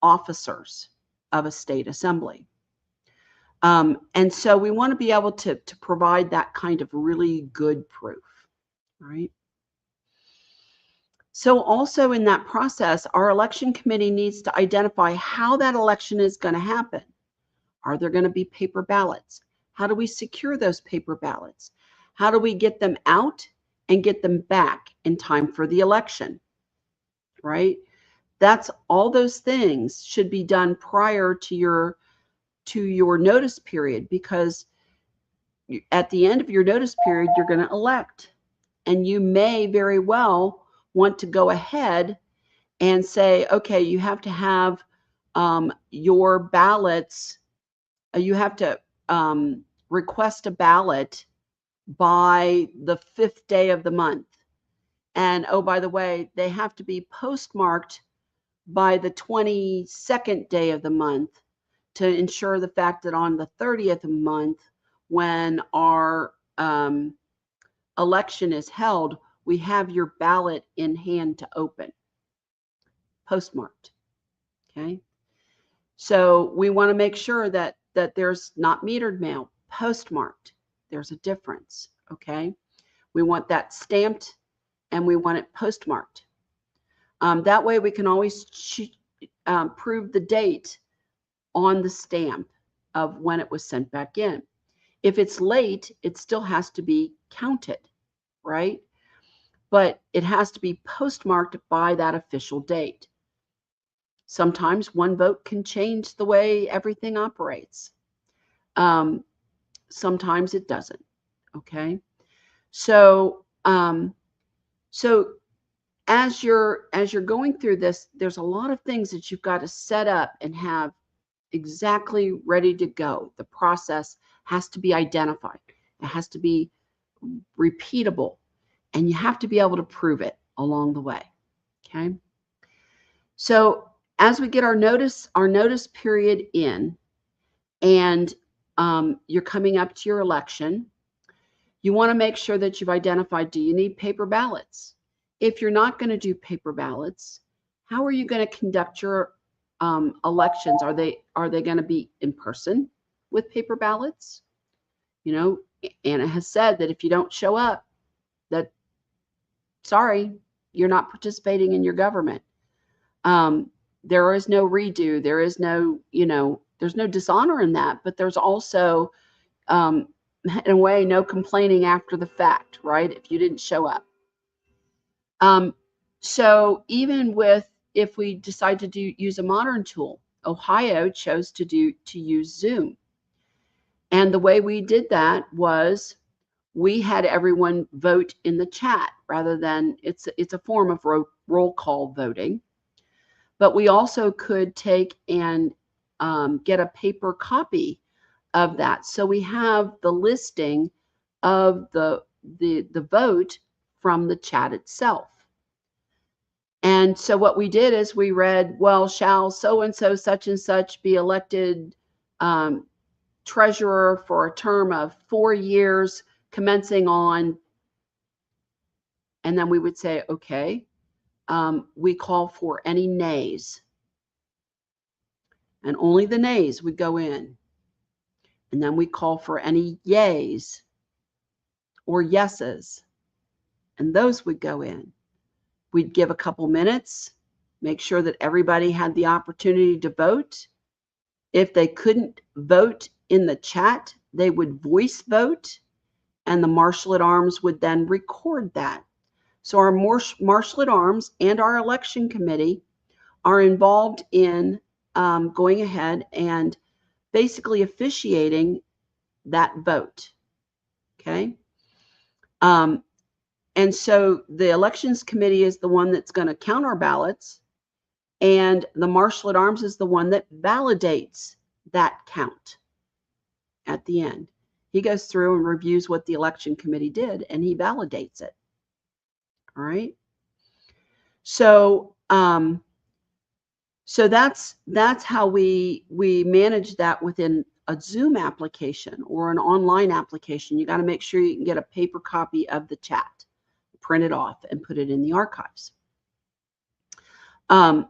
officers of a state assembly. And so we want to be able to provide that kind of really good proof, right? So also in that process, our election committee needs to identify how that election is going to happen. Are there going to be paper ballots? How do we secure those paper ballots? How do we get them out and get them back in time for the election, right? That's all those things should be done prior to your notice period, because at the end of your notice period, you're going to elect, and you may very well want to go ahead and say, okay, you have to have your ballots, you have to request a ballot by the 5th day of the month. And oh, by the way, they have to be postmarked by the 22nd day of the month to ensure the fact that on the 30th of the month, when our election is held, we have your ballot in hand to open, postmarked. Okay. So we want to make sure that there's not metered mail, postmarked. There's a difference. Okay. We want that stamped and we want it postmarked. That way we can always prove the date on the stamp of when it was sent back in. If it's late, it still has to be counted, right? But it has to be postmarked by that official date. Sometimes one vote can change the way everything operates. Sometimes it doesn't. Okay. So, so as you're going through this, there's a lot of things that you've got to set up and have exactly ready to go. The process has to be identified. It has to be repeatable, and you have to be able to prove it along the way. Okay. So as we get our notice period in, and you're coming up to your election, You want to make sure that you've identified, do you need paper ballots? If you're not going to do paper ballots, how are you going to conduct your elections? Are they going to be in person with paper ballots? You know, Anna has said that if you don't show up, that, sorry, you're not participating in your government. There is no redo. There is no, there's no dishonor in that, but there's also, in a way, no complaining after the fact, right? If you didn't show up. So even if we decide to use a modern tool, Ohio chose to use Zoom. And the way we did that was we had everyone vote in the chat rather than, it's a form of roll call voting. But we also could take and get a paper copy of that. So we have the listing of the vote from the chat itself. And so what we did is we read, well, shall so-and-so such and such be elected treasurer for a term of 4 years commencing on, and then we would say, okay, we call for any nays. And only the nays would go in. And then we call for any yays or yeses, and those would go in. We'd give a couple minutes, make sure that everybody had the opportunity to vote. If they couldn't vote in the chat, they would voice vote, and the Marshal at Arms would then record that. So our Marshal at Arms and our election committee are involved in going ahead and basically officiating that vote. Okay. And so the elections committee is the one that's going to count our ballots, and the Marshal at Arms is the one that validates that count at the end. He goes through and reviews what the election committee did, and he validates it. All right. So, so that's how we manage that within a Zoom application or an online application. You got to make sure you can get a paper copy of the chat, print it off, and put it in the archives. And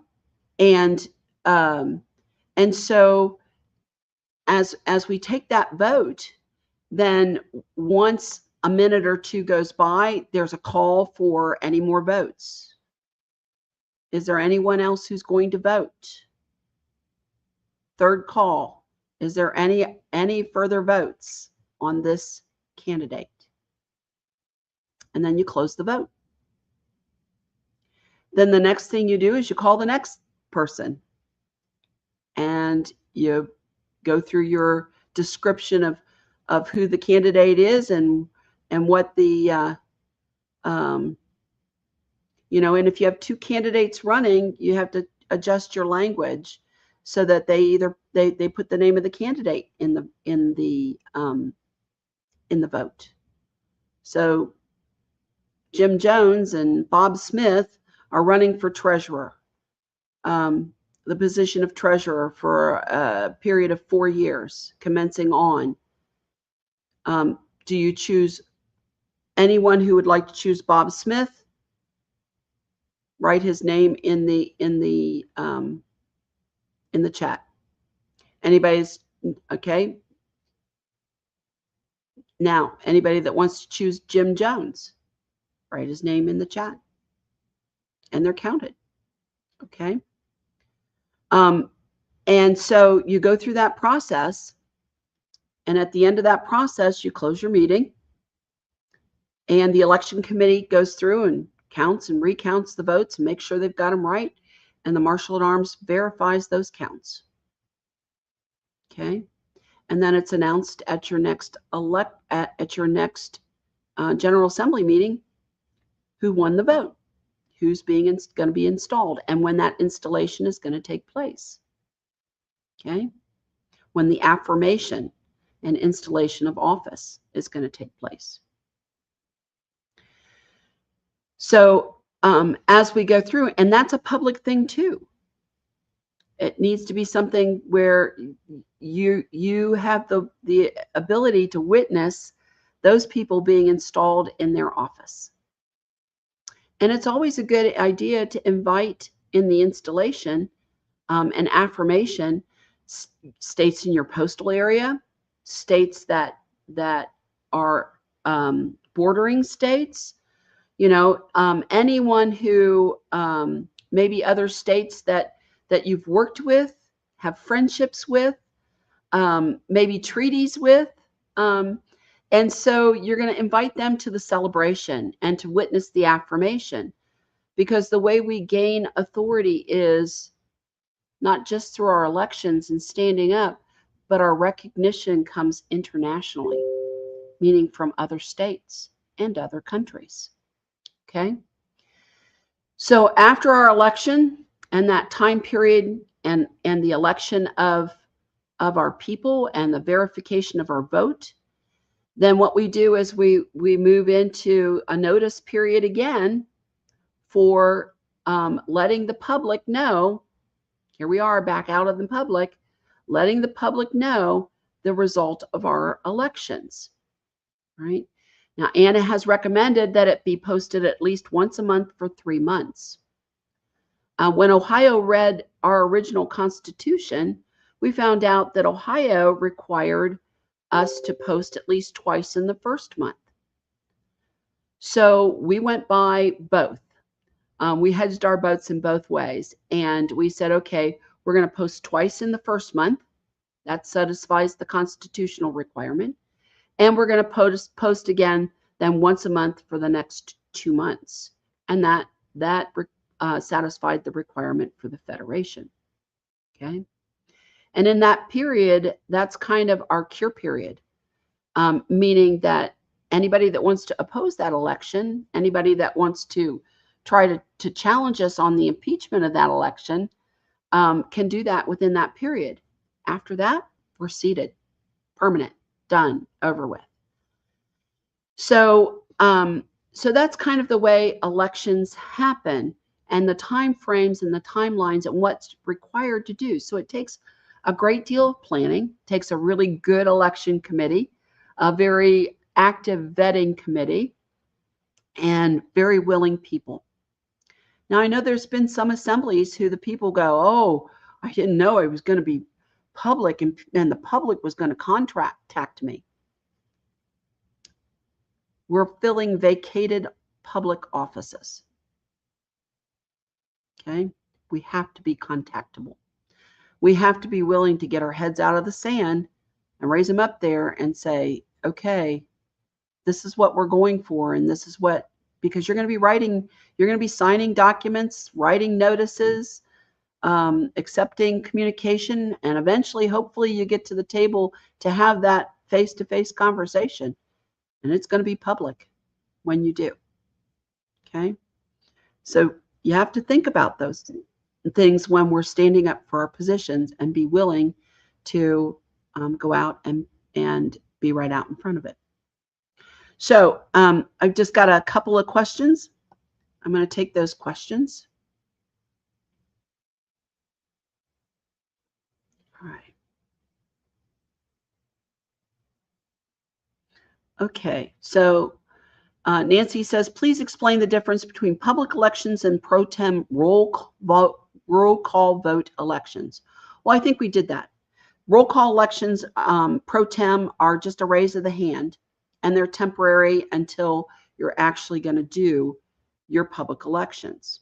so as we take that vote, then once a minute or two goes by, there's a call for any more votes. Is there anyone else who's going to vote? Third call. Is there any further votes on this candidate? And then you close the vote. Then the next thing you do is you call the next person, and you go through your description of who the candidate is and what the and if you have two candidates running, you have to adjust your language so that they put the name of the candidate in the vote. So Jim Jones and Bob Smith are running for treasurer, the position of treasurer for a period of 4 years, commencing on. Do you choose anyone who would like to choose Bob Smith? Write his name in the chat. Anybody's okay? Now, anybody that wants to choose Jim Jones, write his name in the chat, and they're counted. Okay. And so you go through that process, and at the end of that process, you close your meeting, and the election committee goes through and counts and recounts the votes and makes sure they've got them right, and the Marshal at Arms verifies those counts. Okay, and then it's announced at your next General Assembly meeting who won the vote, who's going to be installed, and when that installation is going to take place. Okay, when the affirmation and installation of office is going to take place. So as we go through, and that's a public thing too. It needs to be something where you have the ability to witness those people being installed in their office. And it's always a good idea to invite in the installation an affirmation, states in your postal area, states that are bordering states, anyone who maybe other states that you've worked with, have friendships with, maybe treaties with. And so you're going to invite them to the celebration and to witness the affirmation, because the way we gain authority is not just through our elections and standing up, but our recognition comes internationally, meaning from other states and other countries. Okay? So after our election and that time period and the election of our people and the verification of our vote, then what we do is we move into a notice period again for letting the public know. Here we are back out of the public, letting the public know the result of our elections, right? Now, Anna has recommended that it be posted at least once a month for 3 months. When Ohio read our original Constitution, we found out that Ohio required us to post at least twice in the first month. So we went by both. We hedged our boats in both ways. And we said, okay, we're going to post twice in the first month. That satisfies the constitutional requirement. And we're going to post again then once a month for the next 2 months. And that satisfied the requirement for the Federation. Okay. And in that period, that's kind of our cure period, meaning that anybody that wants to oppose that election, anybody that wants to try to challenge us on the impeachment of that election, can do that within that period. After that, we're seated, permanent, done, over with. So that's kind of the way elections happen, and the time frames and the timelines and what's required to do. So it takes a great deal of planning, takes a really good election committee, a very active vetting committee, and very willing people. Now, I know there's been some assemblies who the people go, oh, I didn't know it was going to be public and the public was going to contact me. We're filling vacated public offices. Okay? We have to be contactable. We have to be willing to get our heads out of the sand and raise them up there and say, okay, this is what we're going for, and this is what, because you're going to be signing documents, writing notices, accepting communication, and eventually, hopefully, you get to the table to have that face-to-face conversation, and it's going to be public when you do. Okay? So you have to think about those things when we're standing up for our positions and be willing to go out and be right out in front of it. So I've just got a couple of questions. I'm going to take those questions. All right. Okay, so Nancy says, please explain the difference between public elections and pro tem roll call vote elections. Well, I think we did that. Roll call elections, pro tem, are just a raise of the hand, and they're temporary until you're actually going to do your public elections.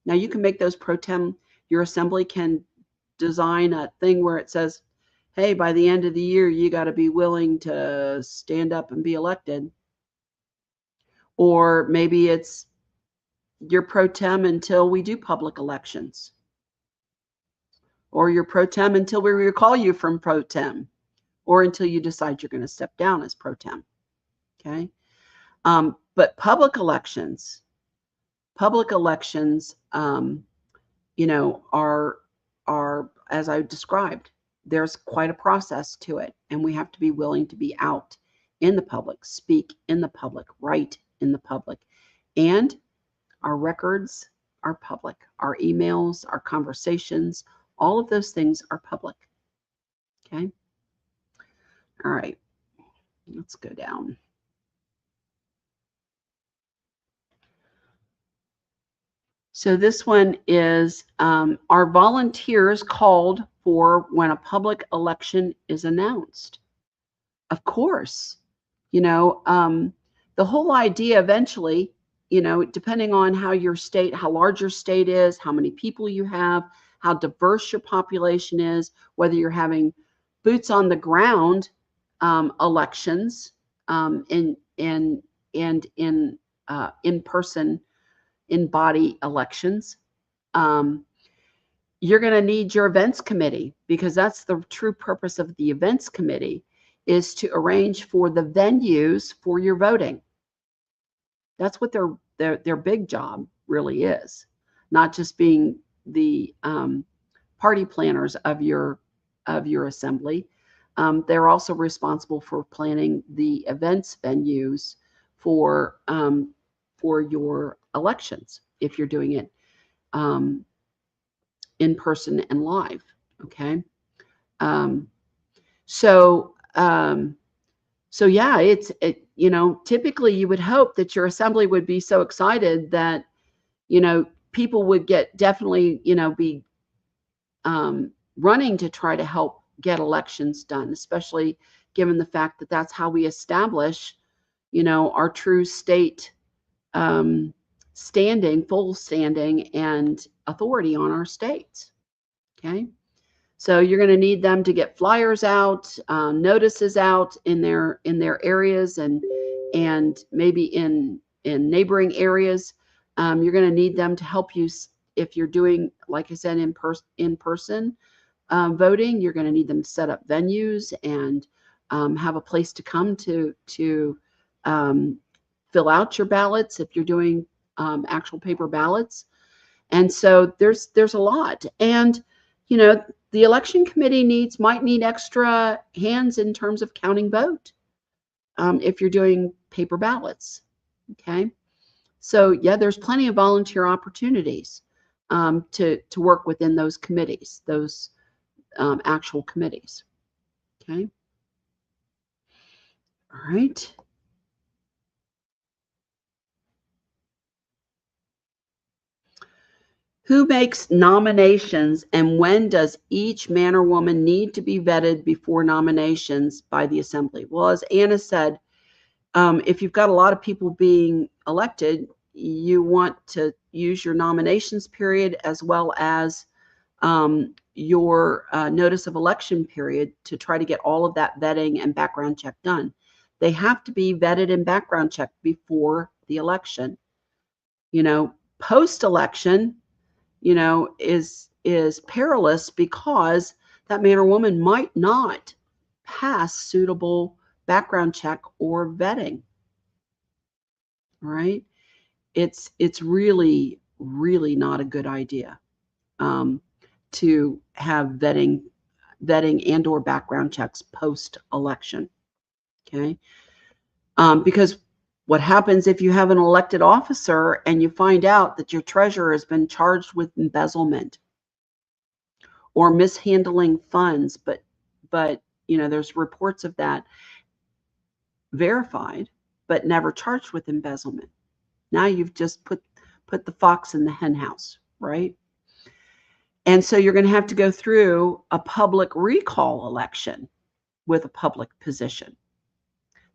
Now, you can make those pro tem. Your assembly can design a thing where it says, hey, by the end of the year, you got to be willing to stand up and be elected. Or maybe it's your pro tem until we do public elections. Or your pro tem until we recall you from pro tem. Or until you decide you're going to step down as pro tem. Okay? But public elections, are, as I described, there's quite a process to it, and we have to be willing to be out in the public, speak in the public, write in the public, and our records are public, our emails, our conversations, all of those things are public. Okay. All right, let's go down. So this one is, are volunteers called for when a public election is announced? Of course. You know, the whole idea eventually, you know, depending on how large your state is, how many people you have, how diverse your population is, whether you're having boots on the ground elections and in person, in body elections. You're going to need your events committee, because that's the true purpose of the events committee, is to arrange for the venues for your voting. That's what their big job really is, not just being the party planners of your assembly. They're also responsible for planning the events venues for your elections, if you're doing it in person and live. Okay. So yeah, you know, typically you would hope that your assembly would be so excited that, you know, people would definitely, you know, be running to try to help get elections done, especially given the fact that that's how we establish, you know, our true state full standing and authority on our states. Okay. So you're going to need them to get flyers out, notices out in their areas, and maybe in neighboring areas. You're going to need them to help you if you're doing, like I said, in person voting. You're going to need them to set up venues and have a place to come to fill out your ballots if you're doing actual paper ballots. And so there's a lot. And, you know, the election committee might need extra hands in terms of counting vote if you're doing paper ballots. Okay. So yeah, there's plenty of volunteer opportunities to work within those committees, those actual committees. Okay. All right. Who makes nominations, and when does each man or woman need to be vetted before nominations by the assembly? Well, as Anna said, if you've got a lot of people being elected, you want to use your nominations period as well as your notice of election period to try to get all of that vetting and background check done. They have to be vetted and background checked before the election. You know, post-election, you know, is perilous, because that man or woman might not pass suitable background check or vetting. Right? It's really not a good idea to have vetting and or background checks post election. Okay. Because what happens if you have an elected officer and you find out that your treasurer has been charged with embezzlement or mishandling funds, but you know, there's reports of that verified, but never charged with embezzlement. Now you've just put the fox in the hen house, right? And so you're going to have to go through a public recall election with a public position.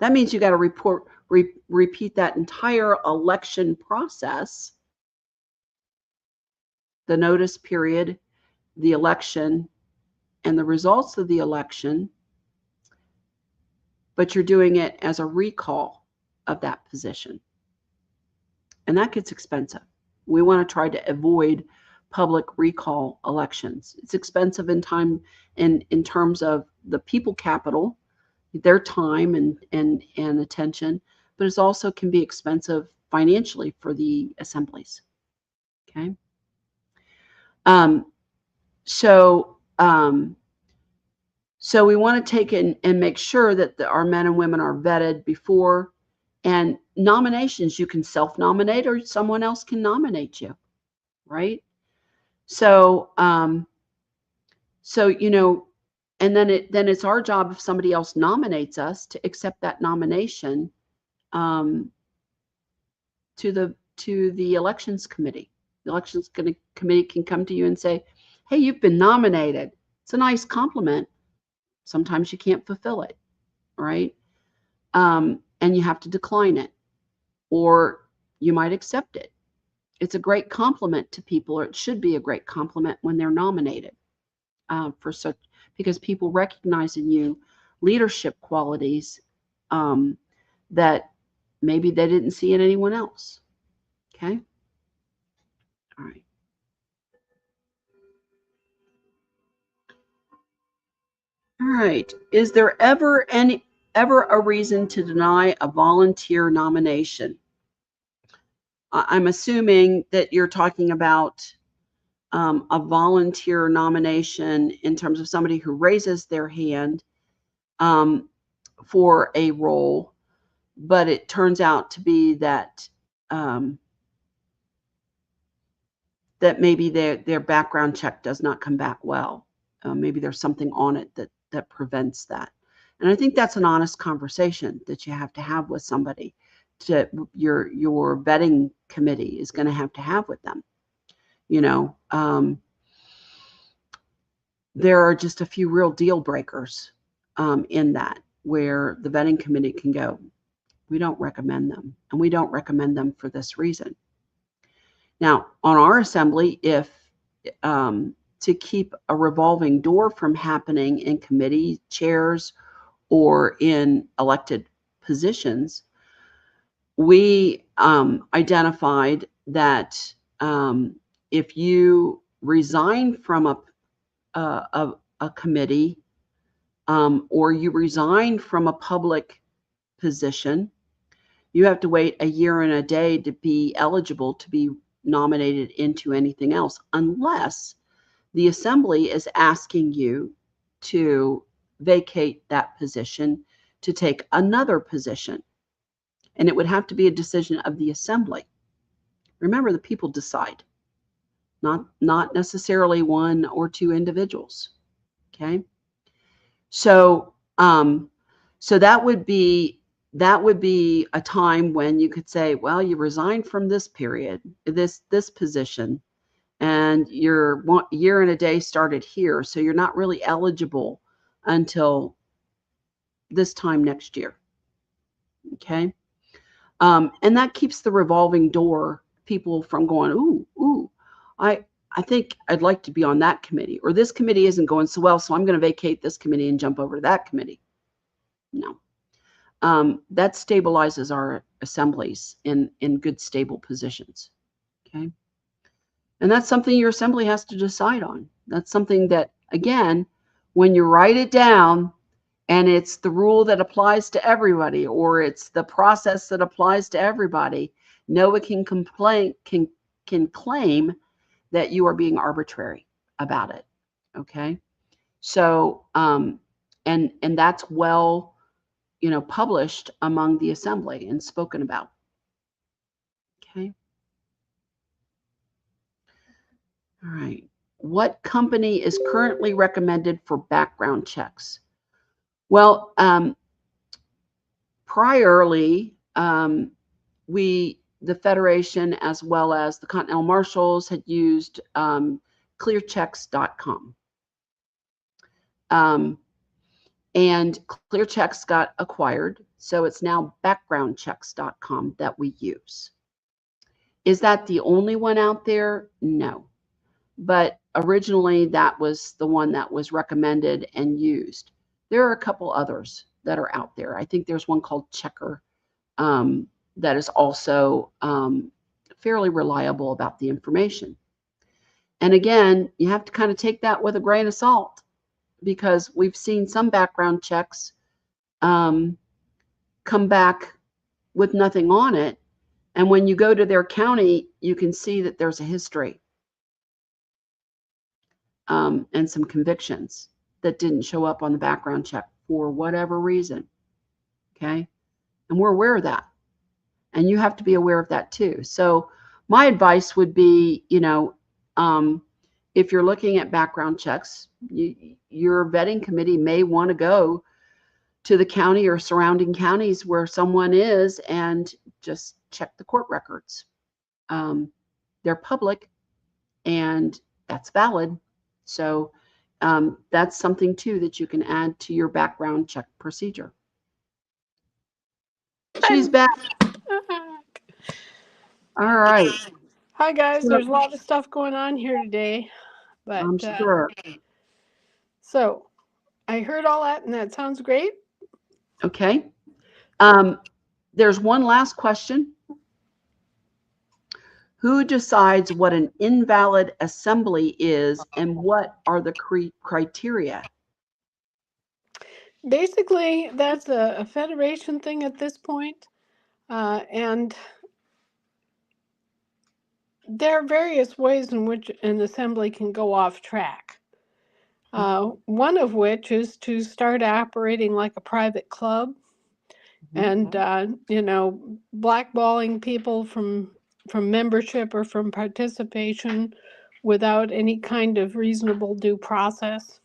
That means you got to repeat that entire election process, the notice period, the election, and the results of the election, but you're doing it as a recall of that position. And that gets expensive. We want to try to avoid public recall elections. It's expensive in time, in terms of the people capital, their time and attention, but it also can be expensive financially for the assemblies. Okay. So we want to take and make sure that our men and women are vetted before. And nominations, you can self-nominate or someone else can nominate you, right? So, you know, and then it's our job, if somebody else nominates us, to accept that nomination to the elections committee, The elections committee can come to you and say, hey, you've been nominated. It's a nice compliment. Sometimes you can't fulfill it, right? And you have to decline it, or you might accept it. It's a great compliment to people, or it should be a great compliment when they're nominated for such, because people recognize in you leadership qualities that maybe they didn't see in anyone else. Okay. All right. All right. Is there ever a reason to deny a volunteer nomination? I'm assuming that you're talking about a volunteer nomination in terms of somebody who raises their hand for a role, but it turns out to be that that maybe their background check does not come back well. Maybe there's something on it that prevents that. And I think that's an honest conversation that you have to have with somebody. Your vetting committee is going to have with them. You know, there are just a few real deal breakers in that, where the vetting committee can go, we don't recommend them, and we don't recommend them for this reason. Now, on our assembly, if to keep a revolving door from happening in committee chairs or in elected positions, we identified that if you resign from a committee or you resign from a public position, you have to wait a year and a day to be eligible to be nominated into anything else, unless the assembly is asking you to vacate that position to take another position. And it would have to be a decision of the assembly. Remember, the people decide, not necessarily one or two individuals. Okay. So so that would be a time when you could say, well, you resigned from this period, this position, and your year and a day started here, so you're not really eligible until this time next year. Okay. And that keeps the revolving door, people from going, ooh, I think I'd like to be on that committee, or this committee isn't going so well, so I'm going to vacate this committee and jump over to that committee. No. That stabilizes our assemblies in good, stable positions. Okay. And that's something your assembly has to decide on. That's something that, again, when you write it down and it's the rule that applies to everybody, or it's the process that applies to everybody, no one can claim that you are being arbitrary about it. Okay. So, and that's well, published among the assembly and spoken about. Okay. All right. What company is currently recommended for background checks? Well, priorly, the Federation as well as the Continental Marshals had used clearchecks.com. And ClearChecks got acquired, so it's now backgroundchecks.com that we use. Is that the only one out there? No. But originally, that was the one that was recommended and used. There are a couple others that are out there. I think there's one called Checker that is also fairly reliable about the information. And again, you have to kind of take that with a grain of salt, because we've seen some background checks come back with nothing on it. And when you go to their county, you can see that there's a history and some convictions that didn't show up on the background check for whatever reason. Okay. And we're aware of that. And you have to be aware of that too. So my advice would be, if you're looking at background checks, your vetting committee may want to go to the county or surrounding counties where someone is and just check the court records. They're public. and that's valid. So that's something too that you can add to your background check procedure. She's back. All right. Hi guys, there's a lot of stuff going on here today, but I'm sure. So I heard all that, and that sounds great. Okay. There's one last question. Who decides what an invalid assembly is, and what are the criteria? Basically, that's a federation thing at this point, and there are various ways in which an assembly can go off track. One of which is to start operating like a private club, and blackballing people from membership or from participation without any kind of reasonable due process.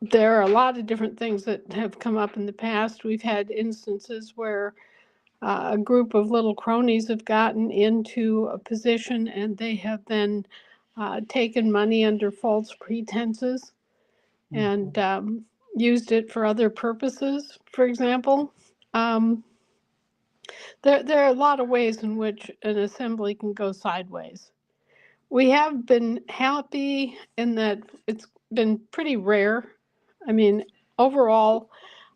There are a lot of different things that have come up in the past. We've had instances where a group of little cronies have gotten into a position and they have then taken money under false pretenses and used it for other purposes, for example. There are a lot of ways in which an assembly can go sideways. We have been happy in that it's been pretty rare. I mean, overall,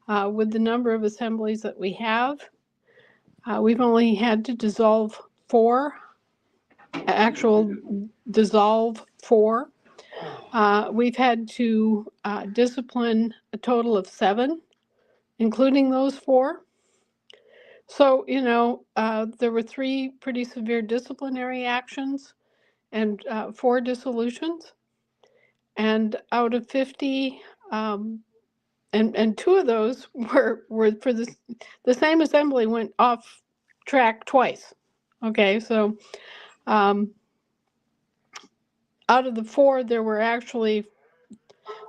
with the number of assemblies that we have, we've only had to dissolve 4, dissolve 4. We've had to discipline a total of 7, including those 4. So, there were 3 pretty severe disciplinary actions and 4 dissolutions. And out of 50, and 2 of those were for the same assembly went off track twice. Okay, so out of the 4, there were actually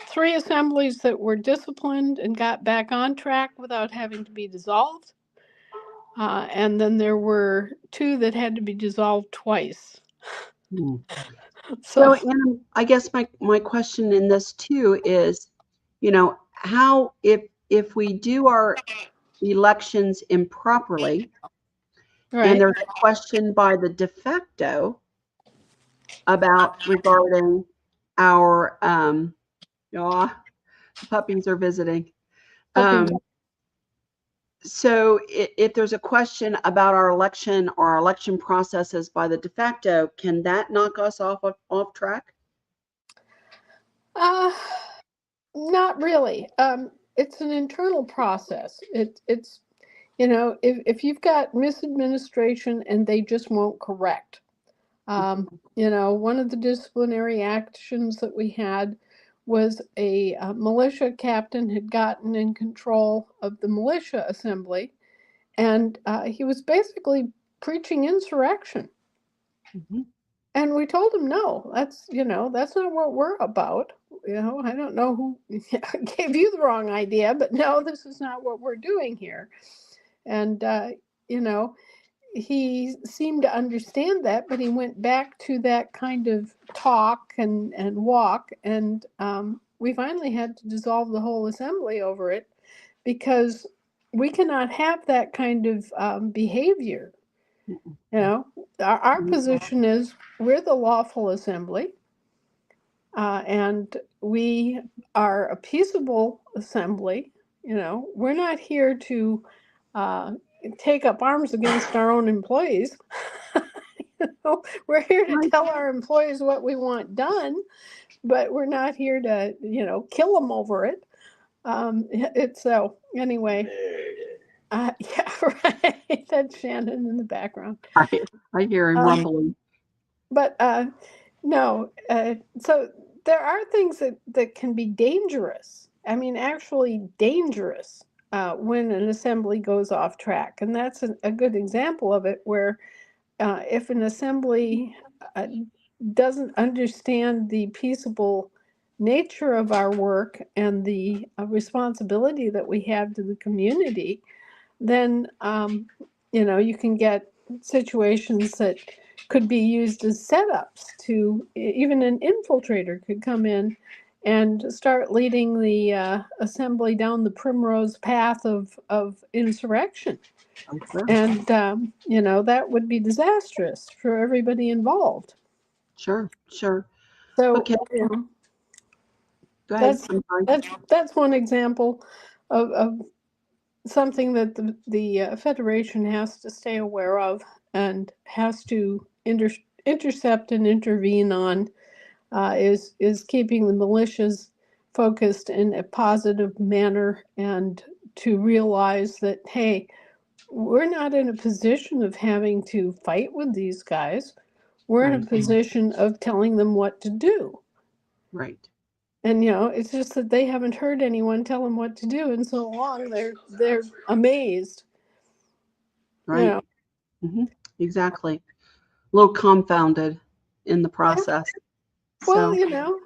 3 assemblies that were disciplined and got back on track without having to be dissolved. And then there were 2 that had to be dissolved twice. So Anna, I guess my question in this too is, how if we do our elections improperly, right. And there's a question by the de facto regarding our the puppies are visiting. So if there's a question about our election or our election processes by the de facto, can that knock us off track? Not really. It's an internal process. It's if you've got misadministration and they just won't correct. One of the disciplinary actions that we had was a militia captain had gotten in control of the militia assembly, and he was basically preaching insurrection. Mm-hmm. And we told him, no, that's not what we're about. I don't know who gave you the wrong idea, but no, this is not what we're doing here. And, he seemed to understand that, but he went back to that kind of talk and walk. And we finally had to dissolve the whole assembly over it, because we cannot have that kind of behavior. Our position is we're the lawful assembly, and we are a peaceable assembly. We're not here to take up arms against our own employees. We're here to tell our employees what we want done, but we're not here to, kill them over it. So anyway. Yeah, right. That's Shannon in the background. I hear him rumbling. But no, so there are things that can be dangerous. I mean, actually dangerous when an assembly goes off track. And that's a good example of it, where if an assembly doesn't understand the peaceable nature of our work and the responsibility that we have to the community, then you can get situations that could be used as setups to even an infiltrator could come in and start leading the assembly down the primrose path of insurrection. Oh, sure. And, that would be disastrous for everybody involved. Sure. So, Okay, go ahead. I'm sorry. that's one example of something that the Federation has to stay aware of and has to intercept and intervene on, is keeping the militias focused in a positive manner, and to realize that, hey, we're not in a position of having to fight with these guys. We're in a Right. position of telling them what to do. Right. And it's just that they haven't heard anyone tell them what to do in so long. They're amazed. Right. Exactly. A little confounded in the process. Well, So,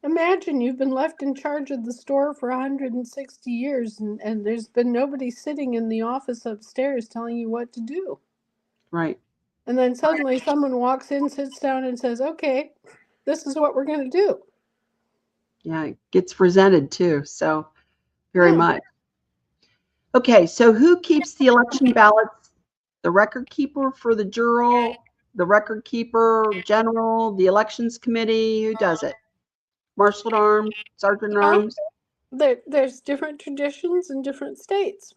imagine you've been left in charge of the store for 160 years, and there's been nobody sitting in the office upstairs telling you what to do. right. And then suddenly someone walks in, sits down, and says, okay, this is what we're going to do. Yeah, it gets presented too. So, very Yeah. much. Okay, so who keeps the election ballots? The record keeper for the juror, the record keeper general, the elections committee? Who does it? Marshal at arms, sergeant at arms? There's different traditions in different states.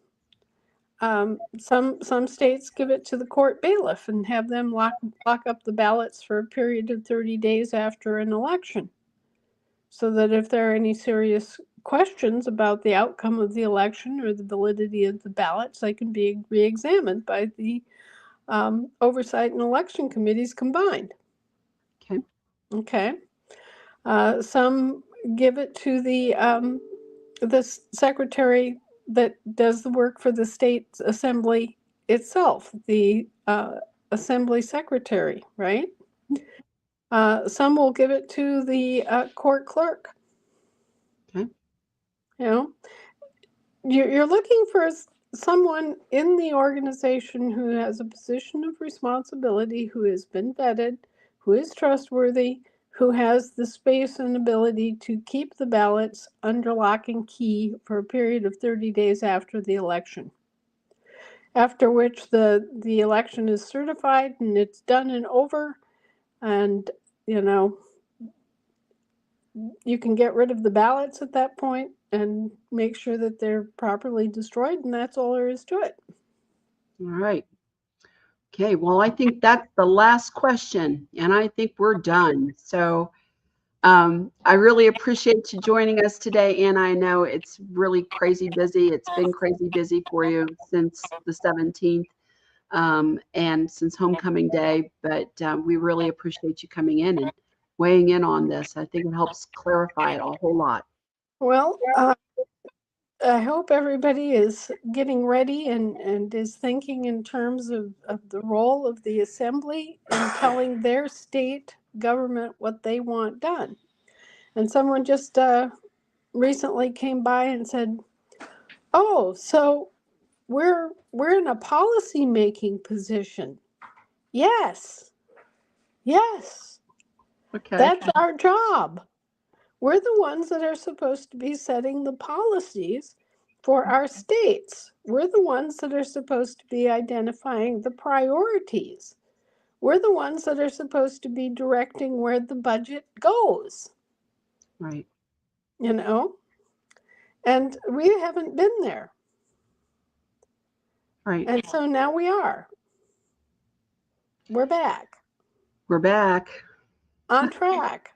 Some states give it to the court bailiff and have them lock up the ballots for a period of 30 days after an election, so that if there are any serious questions about the outcome of the election or the validity of the ballots, they can be re-examined by the oversight and election committees combined. Okay. Okay. Some give it to the secretary that does the work for the state assembly itself, the assembly secretary, right? Some will give it to the court clerk. Okay. You're looking for someone in the organization who has a position of responsibility, who has been vetted, who is trustworthy, who has the space and ability to keep the ballots under lock and key for a period of 30 days after the election. After which the election is certified and it's done and over, and you can get rid of the ballots at that point and make sure that they're properly destroyed, and that's all there is to it. All right. Okay, well, I think that's the last question, and I think we're done. So I really appreciate you joining us today, and I know it's really crazy busy. It's been crazy busy for you since the 17th and since homecoming day, but we really appreciate you coming in and weighing in on this. I think it helps clarify it a whole lot. Well, I hope everybody is getting ready and is thinking in terms of the role of the assembly in telling their state government what they want done. And someone just recently came by and said, "Oh, so we're in a policy making position." Yes, yes, Okay. that's our job. We're the ones that are supposed to be setting the policies for our states. We're the ones that are supposed to be identifying the priorities. We're the ones that are supposed to be directing where the budget goes. Right. And we haven't been there. Right. And so now we are. We're back. We're back. On track.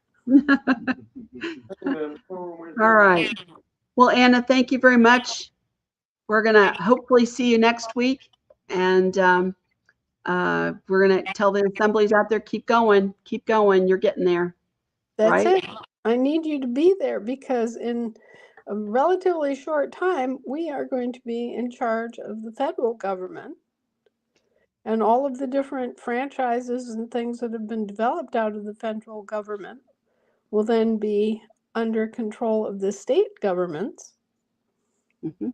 All right. Well, Anna, thank you very much. We're going to hopefully see you next week. And we're going to tell the assemblies out there, keep going. You're getting there. That's right? it. I need you to be there, because in a relatively short time, we are going to be in charge of the federal government. And all of the different franchises and things that have been developed out of the federal government will then be under control of the state governments. Mm-hmm.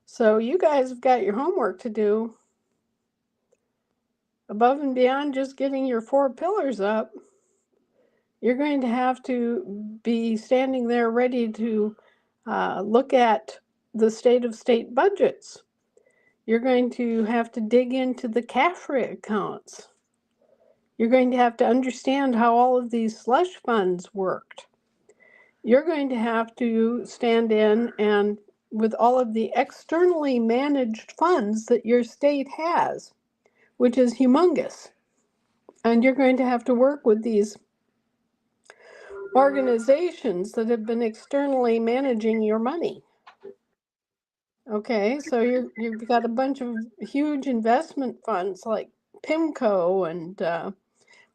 So you guys have got your homework to do. above and beyond just getting your 4 pillars up, you're going to have to be standing there ready to look at the state budgets. You're going to have to dig into the CAFRA accounts. You're going to have to understand how all of these slush funds worked. You're going to have to stand in and with all of the externally managed funds that your state has, which is humongous. And you're going to have to work with these organizations that have been externally managing your money. Okay, so you've got a bunch of huge investment funds like PIMCO and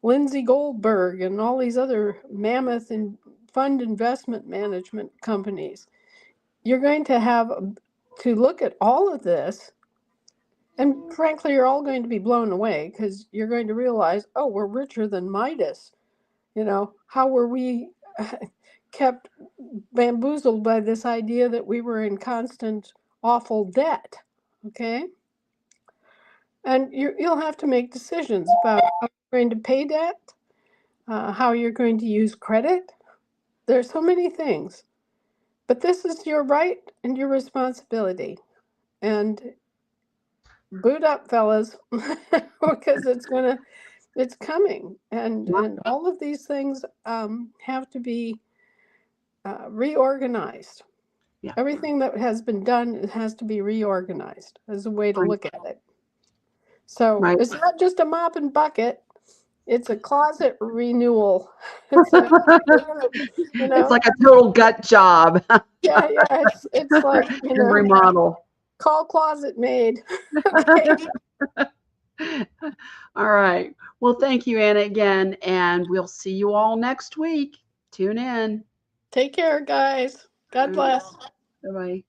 Lindsay Goldberg and all these other mammoth and fund investment management companies. You're going to have to look at all of this, and frankly, you're all going to be blown away because you're going to realize, oh, we're richer than Midas. You know, how were we kept bamboozled by this idea that we were in constant awful debt? Okay, and you'll have to make decisions about how you're going to pay debt, how you're going to use credit. There's so many things, but this is your right and your responsibility. And boot up, fellas, because it's coming, and all of these things have to be reorganized. Yeah. Everything that has been done has to be reorganized as a way to look at it. So it's not just a mop and bucket. It's a closet renewal. It's a, you know, it's like a total gut job. yeah. It's like, remodel. Call Closet Maid. Okay. All right. Well, thank you, Anna, again, and we'll see you all next week. Tune in. Take care, guys. God bless. Bye-bye.